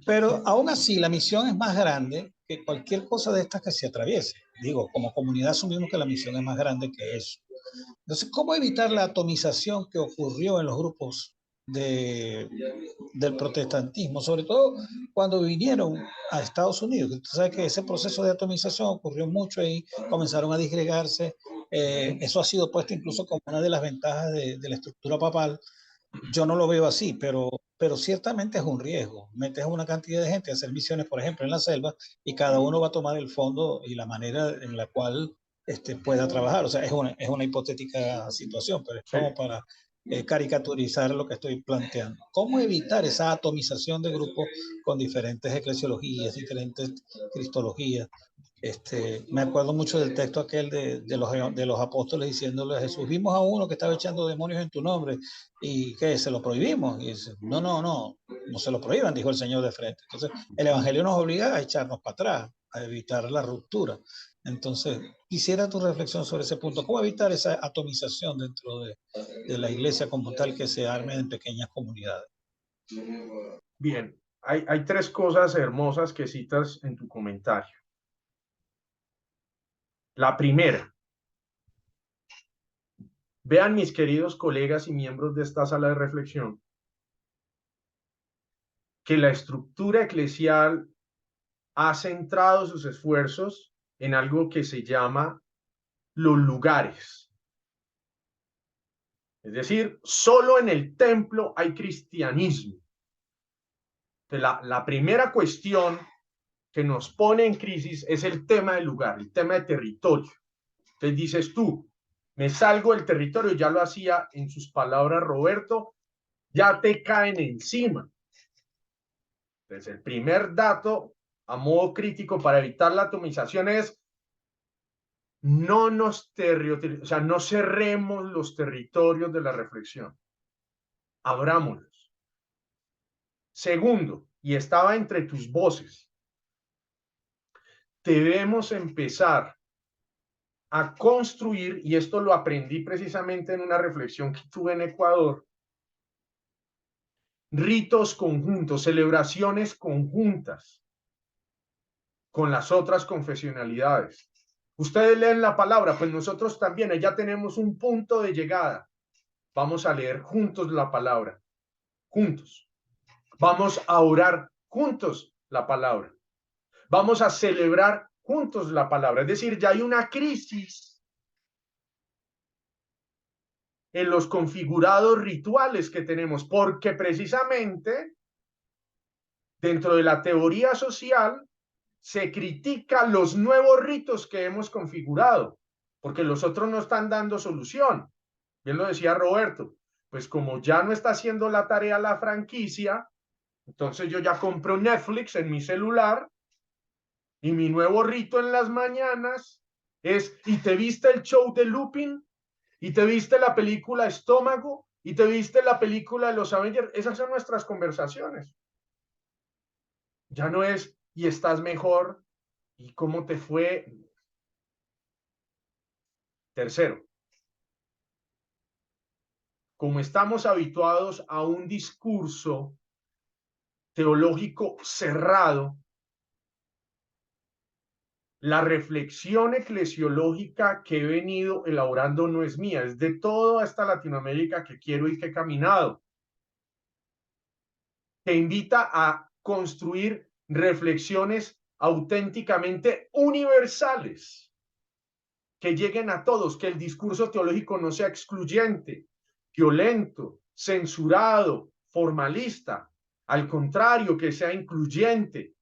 Pero aún así, la misión es más grande que cualquier cosa de estas que se atraviese. Digo, como comunidad asumimos que la misión es más grande que eso. Entonces, ¿cómo evitar la atomización que ocurrió en los grupos del protestantismo? Sobre todo cuando vinieron a Estados Unidos. Usted sabe que ese proceso de atomización ocurrió mucho ahí, comenzaron a disgregarse. Eso ha sido puesto incluso como una de las ventajas de la estructura papal. yo no lo veo así, pero ciertamente es un riesgo. Metes a una cantidad de gente a hacer misiones, por ejemplo, en la selva, y cada uno va a tomar el fondo y la manera en la cual pueda trabajar. O sea, es una hipotética situación, pero es como para caricaturizar lo que estoy planteando. ¿Cómo evitar esa atomización de grupos con diferentes eclesiologías, diferentes cristologías? Me acuerdo mucho del texto aquel de los apóstoles diciéndole a Jesús, vimos a uno que estaba echando demonios en tu nombre y que se lo prohibimos. Y dice, no se lo prohíban, dijo el Señor de frente. Entonces, el Evangelio nos obliga a echarnos para atrás, a evitar la ruptura. Entonces, quisiera tu reflexión sobre ese punto. ¿Cómo evitar esa atomización dentro de la iglesia como tal, que se arme en pequeñas comunidades? Bien, hay tres cosas hermosas que citas en tu comentario. La primera, vean mis queridos colegas y miembros de esta sala de reflexión, que la estructura eclesial ha centrado sus esfuerzos en algo que se llama los lugares. Es decir, solo en el templo hay cristianismo. La primera cuestión que nos pone en crisis es el tema del lugar, el tema de territorio. Entonces dices tú, me salgo del territorio, ya lo hacía en sus palabras Roberto, ya te caen encima. Entonces el primer dato a modo crítico para evitar la atomización es no cerremos los territorios de la reflexión, abrámoslos. Segundo, y estaba entre tus voces, debemos empezar a construir, y esto lo aprendí precisamente en una reflexión que tuve en Ecuador, ritos conjuntos, celebraciones conjuntas con las otras confesionalidades. Ustedes leen la palabra, pues nosotros también, ya tenemos un punto de llegada. Vamos a leer juntos la palabra, juntos. Vamos a orar juntos la palabra. Vamos a celebrar juntos la palabra. Es decir, ya hay una crisis en los configurados rituales que tenemos, porque precisamente dentro de la teoría social se critica los nuevos ritos que hemos configurado, porque los otros no están dando solución. Bien lo decía Roberto, pues como ya no está haciendo la tarea la franquicia, entonces yo ya compro Netflix en mi celular y mi nuevo rito en las mañanas es, ¿y te viste el show de Lupin? ¿Y te viste la película Estómago? ¿Y te viste la película de los Avengers? Esas son nuestras conversaciones. Ya no es, ¿y estás mejor? ¿Y cómo te fue? Tercero, como estamos habituados a un discurso teológico cerrado, la reflexión eclesiológica que he venido elaborando no es mía, es de toda esta Latinoamérica que quiero y que he caminado. Te invita a construir reflexiones auténticamente universales, que lleguen a todos, que el discurso teológico no sea excluyente, violento, censurado, formalista, al contrario, que sea incluyente,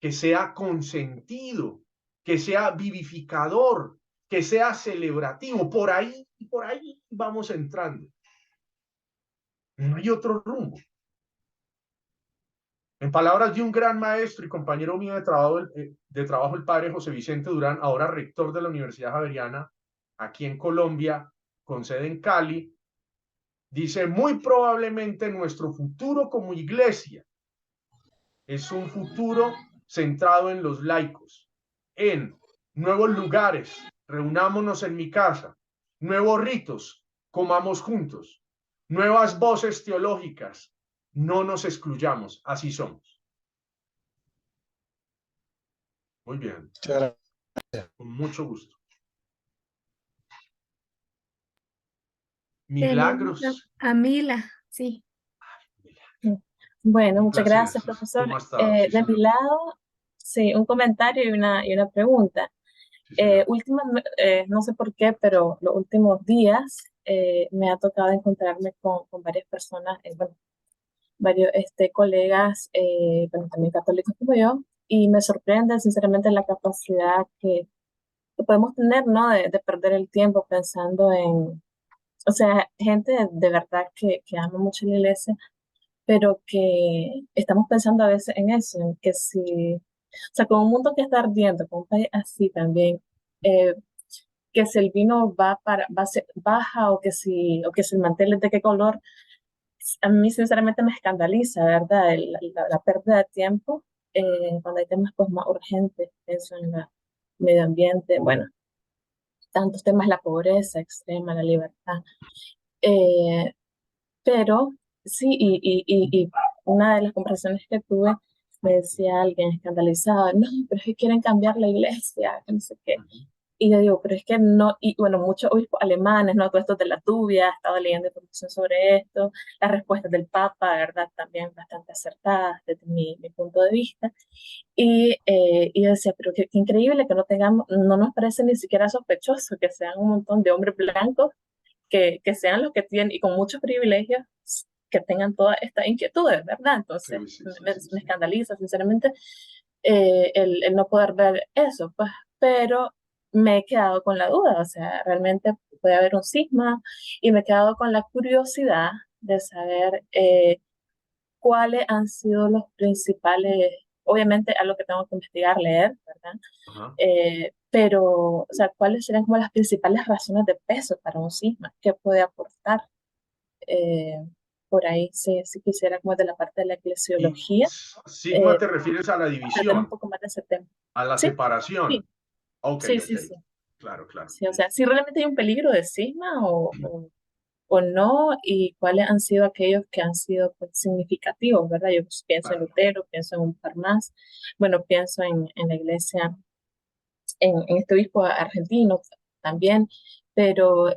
que sea consentido, que sea vivificador, que sea celebrativo. Por ahí vamos entrando. No hay otro rumbo. En palabras de un gran maestro y compañero mío de trabajo, el padre José Vicente Durán, ahora rector de la Universidad Javeriana, aquí en Colombia, con sede en Cali, dice, muy probablemente nuestro futuro como iglesia es un futuro centrado en los laicos, en nuevos lugares, reunámonos en mi casa, nuevos ritos, comamos juntos, nuevas voces teológicas, no nos excluyamos, así somos. Muy bien. Muchas gracias. Con mucho gusto. Milagros. A Mila, sí. Bueno, Un muchas placer. gracias, profesor. ¿Cómo ha estado? Sí, De mi señor. lado, sí, un comentario y una pregunta. Sí, señor. No sé por qué, pero los últimos días me ha tocado encontrarme con varias personas, bueno, varios colegas, bueno, también católicos como yo, y me sorprende sinceramente la capacidad que podemos tener, ¿no? De perder el tiempo pensando en, o sea, gente de verdad que ama mucho la iglesia, pero que estamos pensando a veces en eso, en que si, o sea, con un mundo que está ardiendo, con un país así también, que si el vino baja o que si el mantel es de qué color, a mí sinceramente me escandaliza, ¿verdad? La pérdida de tiempo cuando hay temas pues más urgentes, pienso en el medio ambiente, bueno, tantos temas, la pobreza extrema, la libertad. Eh, pero sí, y una de las conversaciones que tuve, me decía alguien escandalizado, no, pero es que quieren cambiar la iglesia, que no sé qué. Y yo digo, pero es que no, y bueno, muchos obispos alemanes, ¿no? Todo esto de la Tubia, he estado leyendo información sobre esto, las respuestas del Papa, de verdad, también bastante acertadas desde mi punto de vista. Y yo decía, pero qué increíble que no tengamos, no nos parece ni siquiera sospechoso que sean un montón de hombres blancos que sean los que tienen, y con muchos privilegios, que tengan todas estas inquietudes, ¿verdad? Entonces, me escandaliza, sinceramente, el no poder ver eso, pues, pero me he quedado con la duda, o sea, realmente puede haber un cisma, y me he quedado con la curiosidad de saber cuáles han sido los principales, obviamente algo que tengo que investigar, leer, ¿verdad? Pero, o sea, ¿cuáles serían como las principales razones de peso para un cisma? ¿Qué puede aportar? Eh, por ahí, sí quisiera como de la parte de la eclesiología. Sigma te refieres a la Aprender un división, poco más de ese tema. a la Sí, separación. sí, Ok, sí, ok. sí, sí. Claro, claro. Sí, o sea, si realmente hay un peligro de cisma o no, y cuáles han sido aquellos que han sido pues, significativos, ¿verdad? Yo pues, pienso en Lutero, pienso en un par más, bueno, pienso en la iglesia, en este obispo argentino también, pero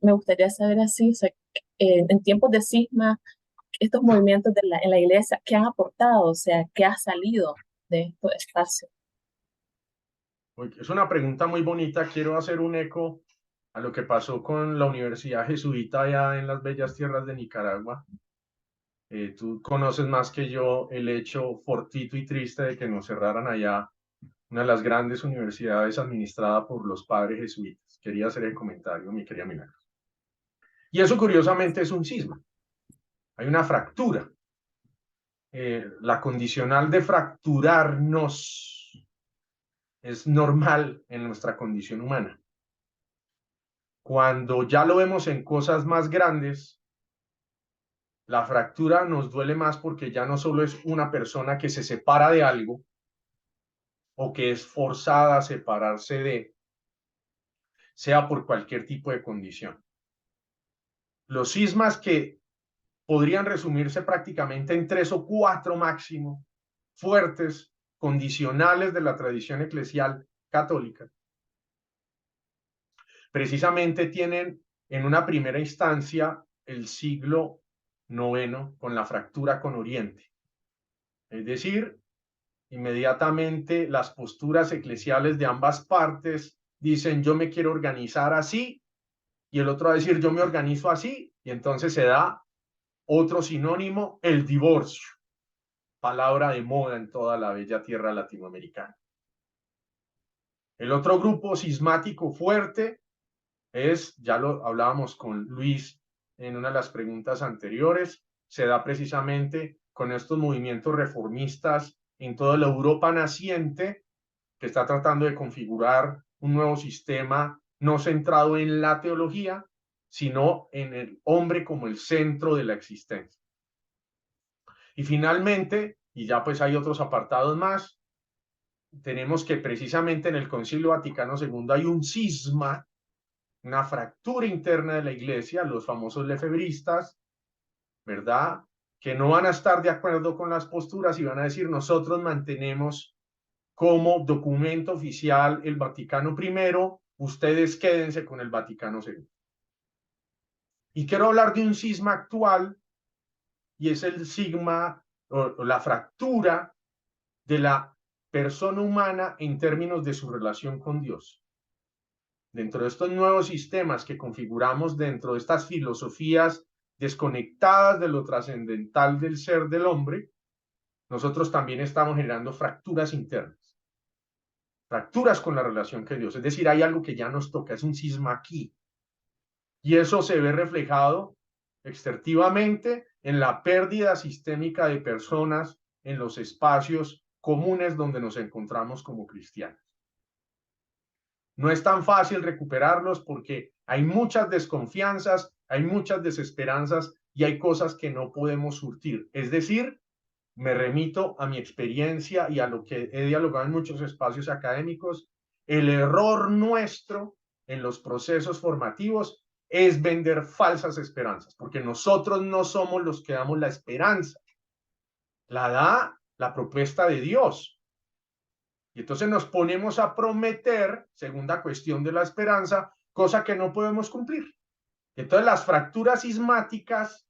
me gustaría saber así, o sea, en tiempos de cisma, estos movimientos en la iglesia, ¿qué han aportado? O sea, ¿qué ha salido de estos espacios? Es una pregunta muy bonita. Quiero hacer un eco a lo que pasó con la Universidad Jesuita allá en las bellas tierras de Nicaragua. Tú conoces más que yo el hecho fortuito y triste de que nos cerraran allá una de las grandes universidades administrada por los padres jesuitas. Quería hacer el comentario, mi querida Milagros. Y eso curiosamente es un cisma. Hay una fractura. La condicional de fracturarnos es normal en nuestra condición humana. Cuando ya lo vemos en cosas más grandes, la fractura nos duele más porque ya no solo es una persona que se separa de algo o que es forzada a separarse de, sea por cualquier tipo de condición. Los cismas que podrían resumirse prácticamente en 3 o 4 máximo, fuertes, condicionales de la tradición eclesial católica, precisamente tienen en una primera instancia el siglo IX con la fractura con Oriente. Es decir, inmediatamente las posturas eclesiales de ambas partes dicen yo me quiero organizar así, y el otro va a decir yo me organizo así, y entonces se da otro sinónimo, el divorcio, palabra de moda en toda la bella tierra latinoamericana. El otro grupo cismático fuerte es, ya lo hablábamos con Luis en una de las preguntas anteriores, se da precisamente con estos movimientos reformistas en toda la Europa naciente, que está tratando de configurar un nuevo sistema no centrado en la teología, sino en el hombre como el centro de la existencia. Y finalmente, y ya pues hay otros apartados más, tenemos que precisamente en el Concilio Vaticano II hay un cisma, una fractura interna de la iglesia, los famosos lefebristas, ¿verdad? Que no van a estar de acuerdo con las posturas y van a decir nosotros mantenemos como documento oficial el Vaticano I, ustedes quédense con el Vaticano II. Y quiero hablar de un cisma actual, y es el sigma o la fractura de la persona humana en términos de su relación con Dios. dentro de estos nuevos sistemas que configuramos dentro de estas filosofías desconectadas de lo trascendental del ser del hombre, nosotros también estamos generando fracturas internas, fracturas con la relación que Dios. Es decir, hay algo que ya nos toca, es un cisma aquí. Y eso se ve reflejado externativamente en la pérdida sistémica de personas en los espacios comunes donde nos encontramos como cristianos. No es tan fácil recuperarlos porque hay muchas desconfianzas, hay muchas desesperanzas y hay cosas que no podemos surtir. Es decir, me remito a mi experiencia y a lo que he dialogado en muchos espacios académicos. El error nuestro en los procesos formativos es vender falsas esperanzas, porque nosotros no somos los que damos la esperanza. La da la propuesta de Dios. Y entonces nos ponemos a prometer, segunda cuestión de la esperanza, cosa que no podemos cumplir. Entonces las fracturas sismáticas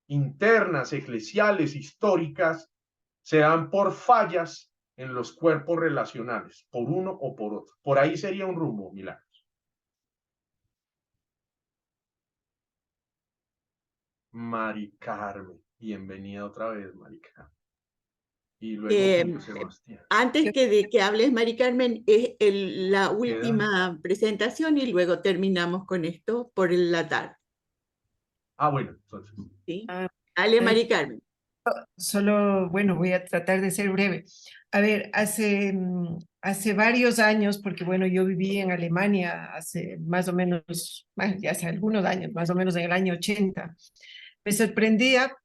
internas, eclesiales, históricas, se dan por fallas en los cuerpos relacionales, por uno o por otro. Por ahí sería un rumbo, Milagros. Mari Carmen, bienvenida otra vez, Mari Carmen. Y luego Julio Sebastián. Antes de que hables, Mari Carmen, es la última presentación y luego terminamos con esto por la tarde. Ah, bueno, entonces. ¿Sí? Dale, Mari Carmen. Solo, bueno, voy a tratar de ser breve. A ver, hace varios años, porque bueno, yo viví en Alemania hace más o menos, bueno, ya hace algunos años, más o menos en el año 80, me sorprendía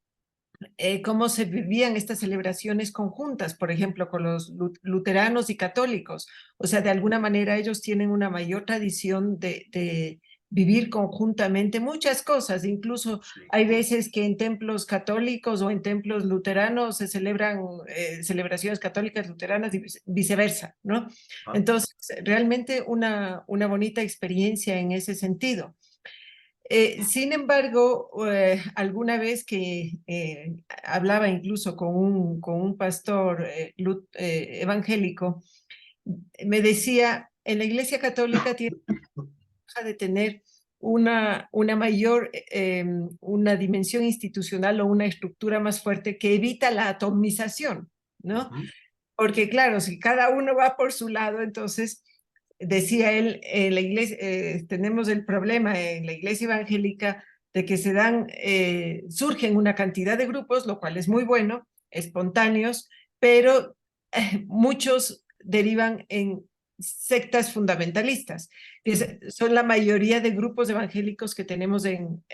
cómo se vivían estas celebraciones conjuntas, por ejemplo, con los luteranos y católicos. O sea, de alguna manera ellos tienen una mayor tradición de vivir conjuntamente muchas cosas. Incluso hay veces que en templos católicos o en templos luteranos se celebran celebraciones católicas, luteranas y viceversa, ¿no? Entonces, realmente una bonita experiencia en ese sentido. Sin embargo, alguna vez que hablaba incluso con un pastor evangélico, me decía, en la Iglesia Católica tiene de tener una mayor, una dimensión institucional o una estructura más fuerte que evita la atomización, ¿no? Porque claro, si cada uno va por su lado, entonces decía él, la iglesia, tenemos el problema en la iglesia evangélica de que surgen una cantidad de grupos, lo cual es muy bueno, espontáneos, pero muchos derivan en sectas fundamentalistas. Son la mayoría de grupos evangélicos que tenemos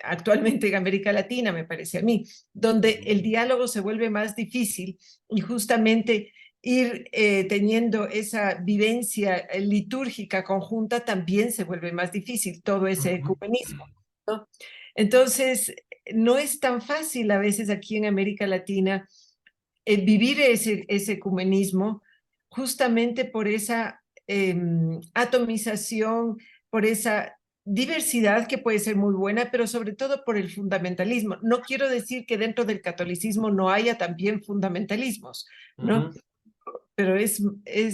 actualmente en América Latina, me parece a mí, donde el diálogo se vuelve más difícil y justamente ir teniendo esa vivencia litúrgica conjunta también se vuelve más difícil, todo ese ecumenismo, ¿no? Entonces, no es tan fácil a veces aquí en América Latina vivir ese ecumenismo justamente por esa atomización, por esa diversidad que puede ser muy buena, pero sobre todo por el fundamentalismo. No quiero decir que dentro del catolicismo no haya también fundamentalismos, ¿no? Pero es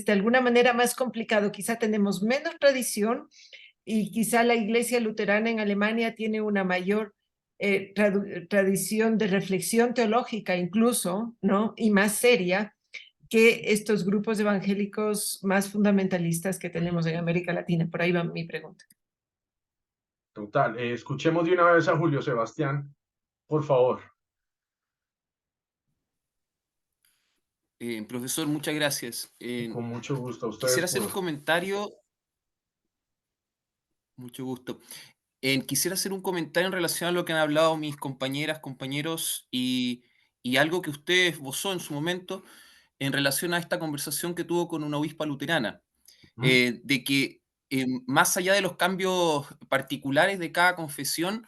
de alguna manera más complicado. Quizá tenemos menos tradición y quizá la iglesia luterana en Alemania tiene una mayor tradición de reflexión teológica incluso, ¿no? Y más seria que estos grupos evangélicos más fundamentalistas que tenemos en América Latina. Por ahí va mi pregunta. Total. Escuchemos de una vez a Julio Sebastián, por favor. Profesor, muchas gracias. Con mucho gusto. Ustedes Quisiera hacer un comentario. Mucho gusto. Quisiera hacer un comentario en relación a lo que han hablado mis compañeras, compañeros y algo que usted esbozó en su momento en relación a esta conversación que tuvo con una obispa luterana, de que más allá de los cambios particulares de cada confesión,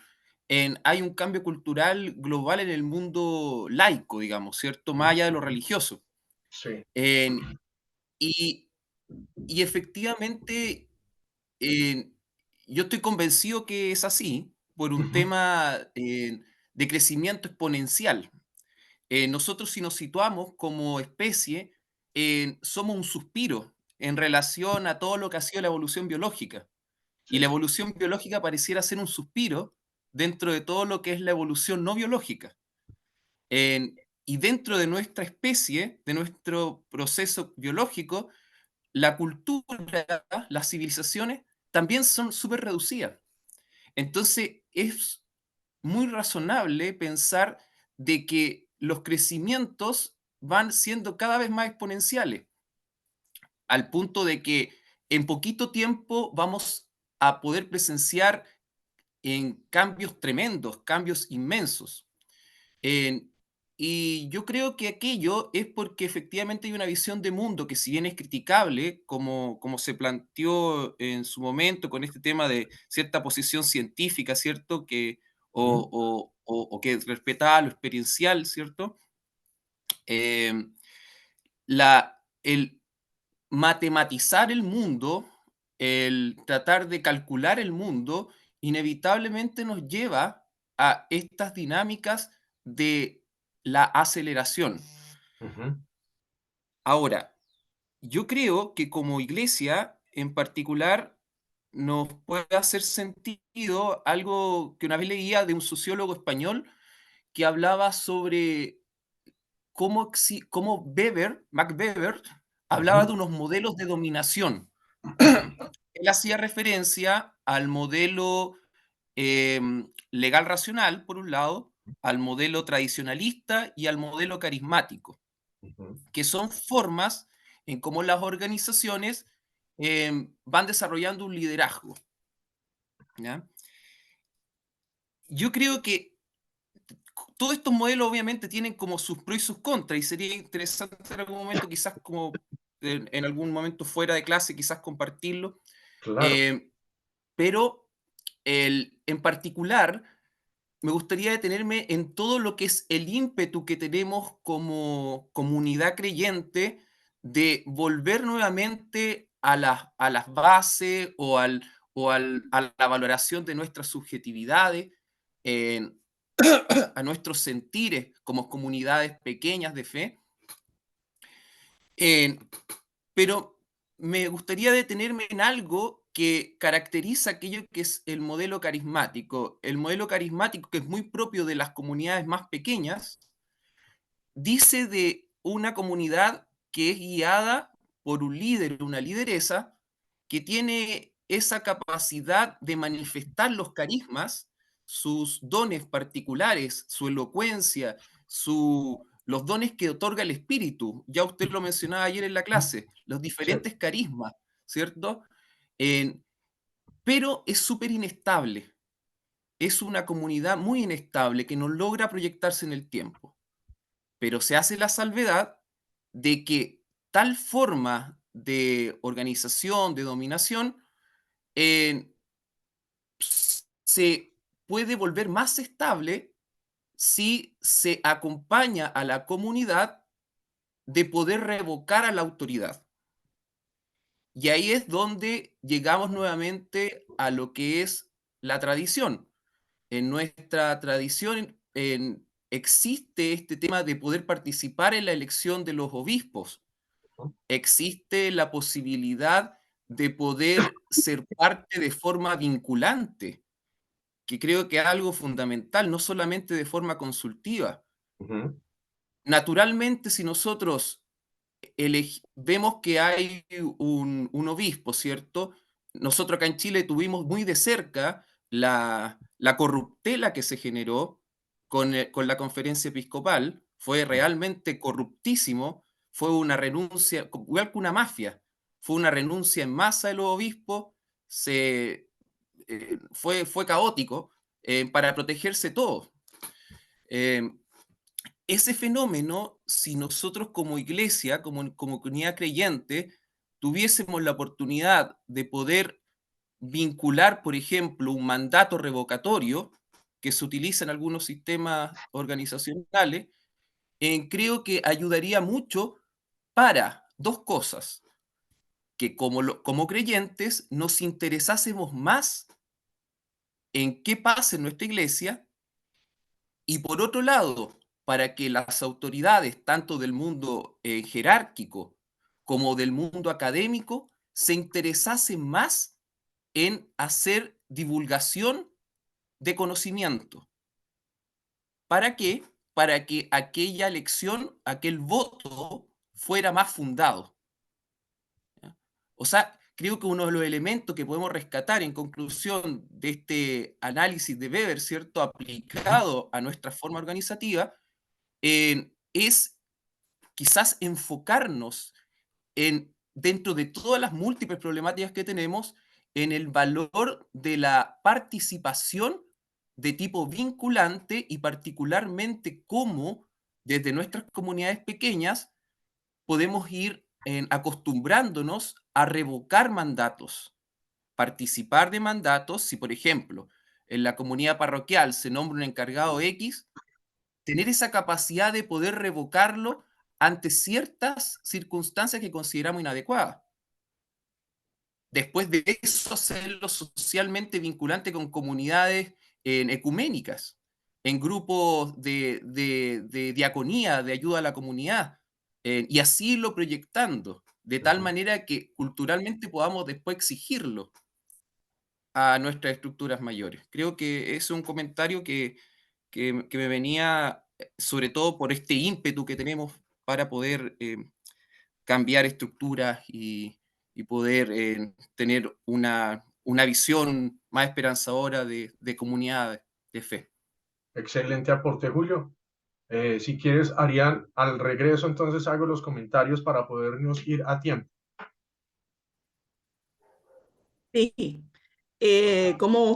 hay un cambio cultural global en el mundo laico, digamos, ¿cierto? Más allá de lo religioso. Sí. Y efectivamente, yo estoy convencido que es así por un tema de crecimiento exponencial. Nosotros, si nos situamos como especie, somos un suspiro en relación a todo lo que ha sido la evolución biológica. Y la evolución biológica pareciera ser un suspiro dentro de todo lo que es la evolución no biológica. Y dentro de nuestra especie, de nuestro proceso biológico, la cultura, las civilizaciones también son súper reducidas. Entonces es muy razonable pensar de que los crecimientos van siendo cada vez más exponenciales, al punto de que en poquito tiempo vamos a poder presenciar en cambios tremendos, cambios inmensos. En- y yo creo que aquello es porque efectivamente hay una visión de mundo que, si bien es criticable, como se planteó en su momento con este tema de cierta posición científica, ¿cierto? O que respetaba lo experiencial, ¿cierto? Em, el matematizar el mundo, el tratar de calcular el mundo, inevitablemente nos lleva a estas dinámicas de la aceleración. Ahora, yo creo que como iglesia en particular nos puede hacer sentido algo que una vez leía de un sociólogo español que hablaba sobre cómo Max Weber, hablaba de unos modelos de dominación. Él hacía referencia al modelo legal racional, por un lado, al modelo tradicionalista y al modelo carismático, que son formas en cómo las organizaciones van desarrollando un liderazgo. ¿Ya? Yo creo que todos estos modelos obviamente tienen como sus pros y sus contras, y sería interesante en algún momento, quizás como en algún momento fuera de clase, quizás compartirlo. Claro. Pero en particular, me gustaría detenerme en todo lo que es el ímpetu que tenemos como comunidad creyente de volver nuevamente a las bases a la valoración de nuestras subjetividades, en- a nuestros sentires como comunidades pequeñas de fe. Eh, pero me gustaría detenerme en algo que caracteriza aquello que es el modelo carismático. El modelo carismático, que es muy propio de las comunidades más pequeñas, dice de una comunidad que es guiada por un líder, una lideresa, que tiene esa capacidad de manifestar los carismas, sus dones particulares, su elocuencia, los dones que otorga el espíritu. Ya usted lo mencionaba ayer en la clase, los diferentes carismas, ¿cierto? En- pero es súper inestable. Es una comunidad muy inestable que no logra proyectarse en el tiempo. Pero se hace la salvedad de que tal forma de organización, de dominación, eh, se puede volver más estable si se acompaña a la comunidad de poder revocar a la autoridad. Y ahí es donde llegamos nuevamente a lo que es la tradición. En nuestra tradición existe este tema de poder participar en la elección de los obispos. Existe la posibilidad de poder ser parte de forma vinculante, que creo que es algo fundamental, no solamente de forma consultiva. Naturalmente, si nosotros vemos que hay un obispo, ¿cierto? Nosotros acá en Chile tuvimos muy de cerca la corruptela que se generó con la conferencia episcopal. Fue realmente corruptísimo, fue una renuncia, igual que una mafia, fue una renuncia en masa de los obispos, fue caótico para protegerse todos. Eh, Ese fenómeno, si nosotros como iglesia, como comunidad creyente, tuviésemos la oportunidad de poder vincular, por ejemplo, un mandato revocatorio que se utiliza en algunos sistemas organizacionales, creo que ayudaría mucho para dos cosas: que como creyentes nos interesásemos más en qué pasa en nuestra iglesia, y por otro lado, para que las autoridades, tanto del mundo jerárquico como del mundo académico, se interesasen más en hacer divulgación de conocimiento. ¿Para qué? Para que aquella elección, aquel voto, fuera más fundado. ¿Ya? O sea, creo que uno de los elementos que podemos rescatar en conclusión de este análisis de Weber, ¿cierto?, aplicado a nuestra forma organizativa, es quizás enfocarnos dentro de todas las múltiples problemáticas que tenemos, en el valor de la participación de tipo vinculante y particularmente cómo desde nuestras comunidades pequeñas podemos ir acostumbrándonos a revocar mandatos, participar de mandatos. Si, por ejemplo, en la comunidad parroquial se nombra un encargado X, tener esa capacidad de poder revocarlo ante ciertas circunstancias que consideramos inadecuadas. Después de eso, hacerlo socialmente vinculante con comunidades ecuménicas, en grupos de diaconía, de ayuda a la comunidad, y así irlo proyectando, de tal manera que culturalmente podamos después exigirlo a nuestras estructuras mayores. Creo que es un comentario que me venía sobre todo por este ímpetu que tenemos para poder cambiar estructuras y poder tener una visión más esperanzadora de comunidad de fe. Excelente aporte, Julio. Si quieres, Arián, al regreso entonces hago los comentarios para podernos ir a tiempo. Sí, como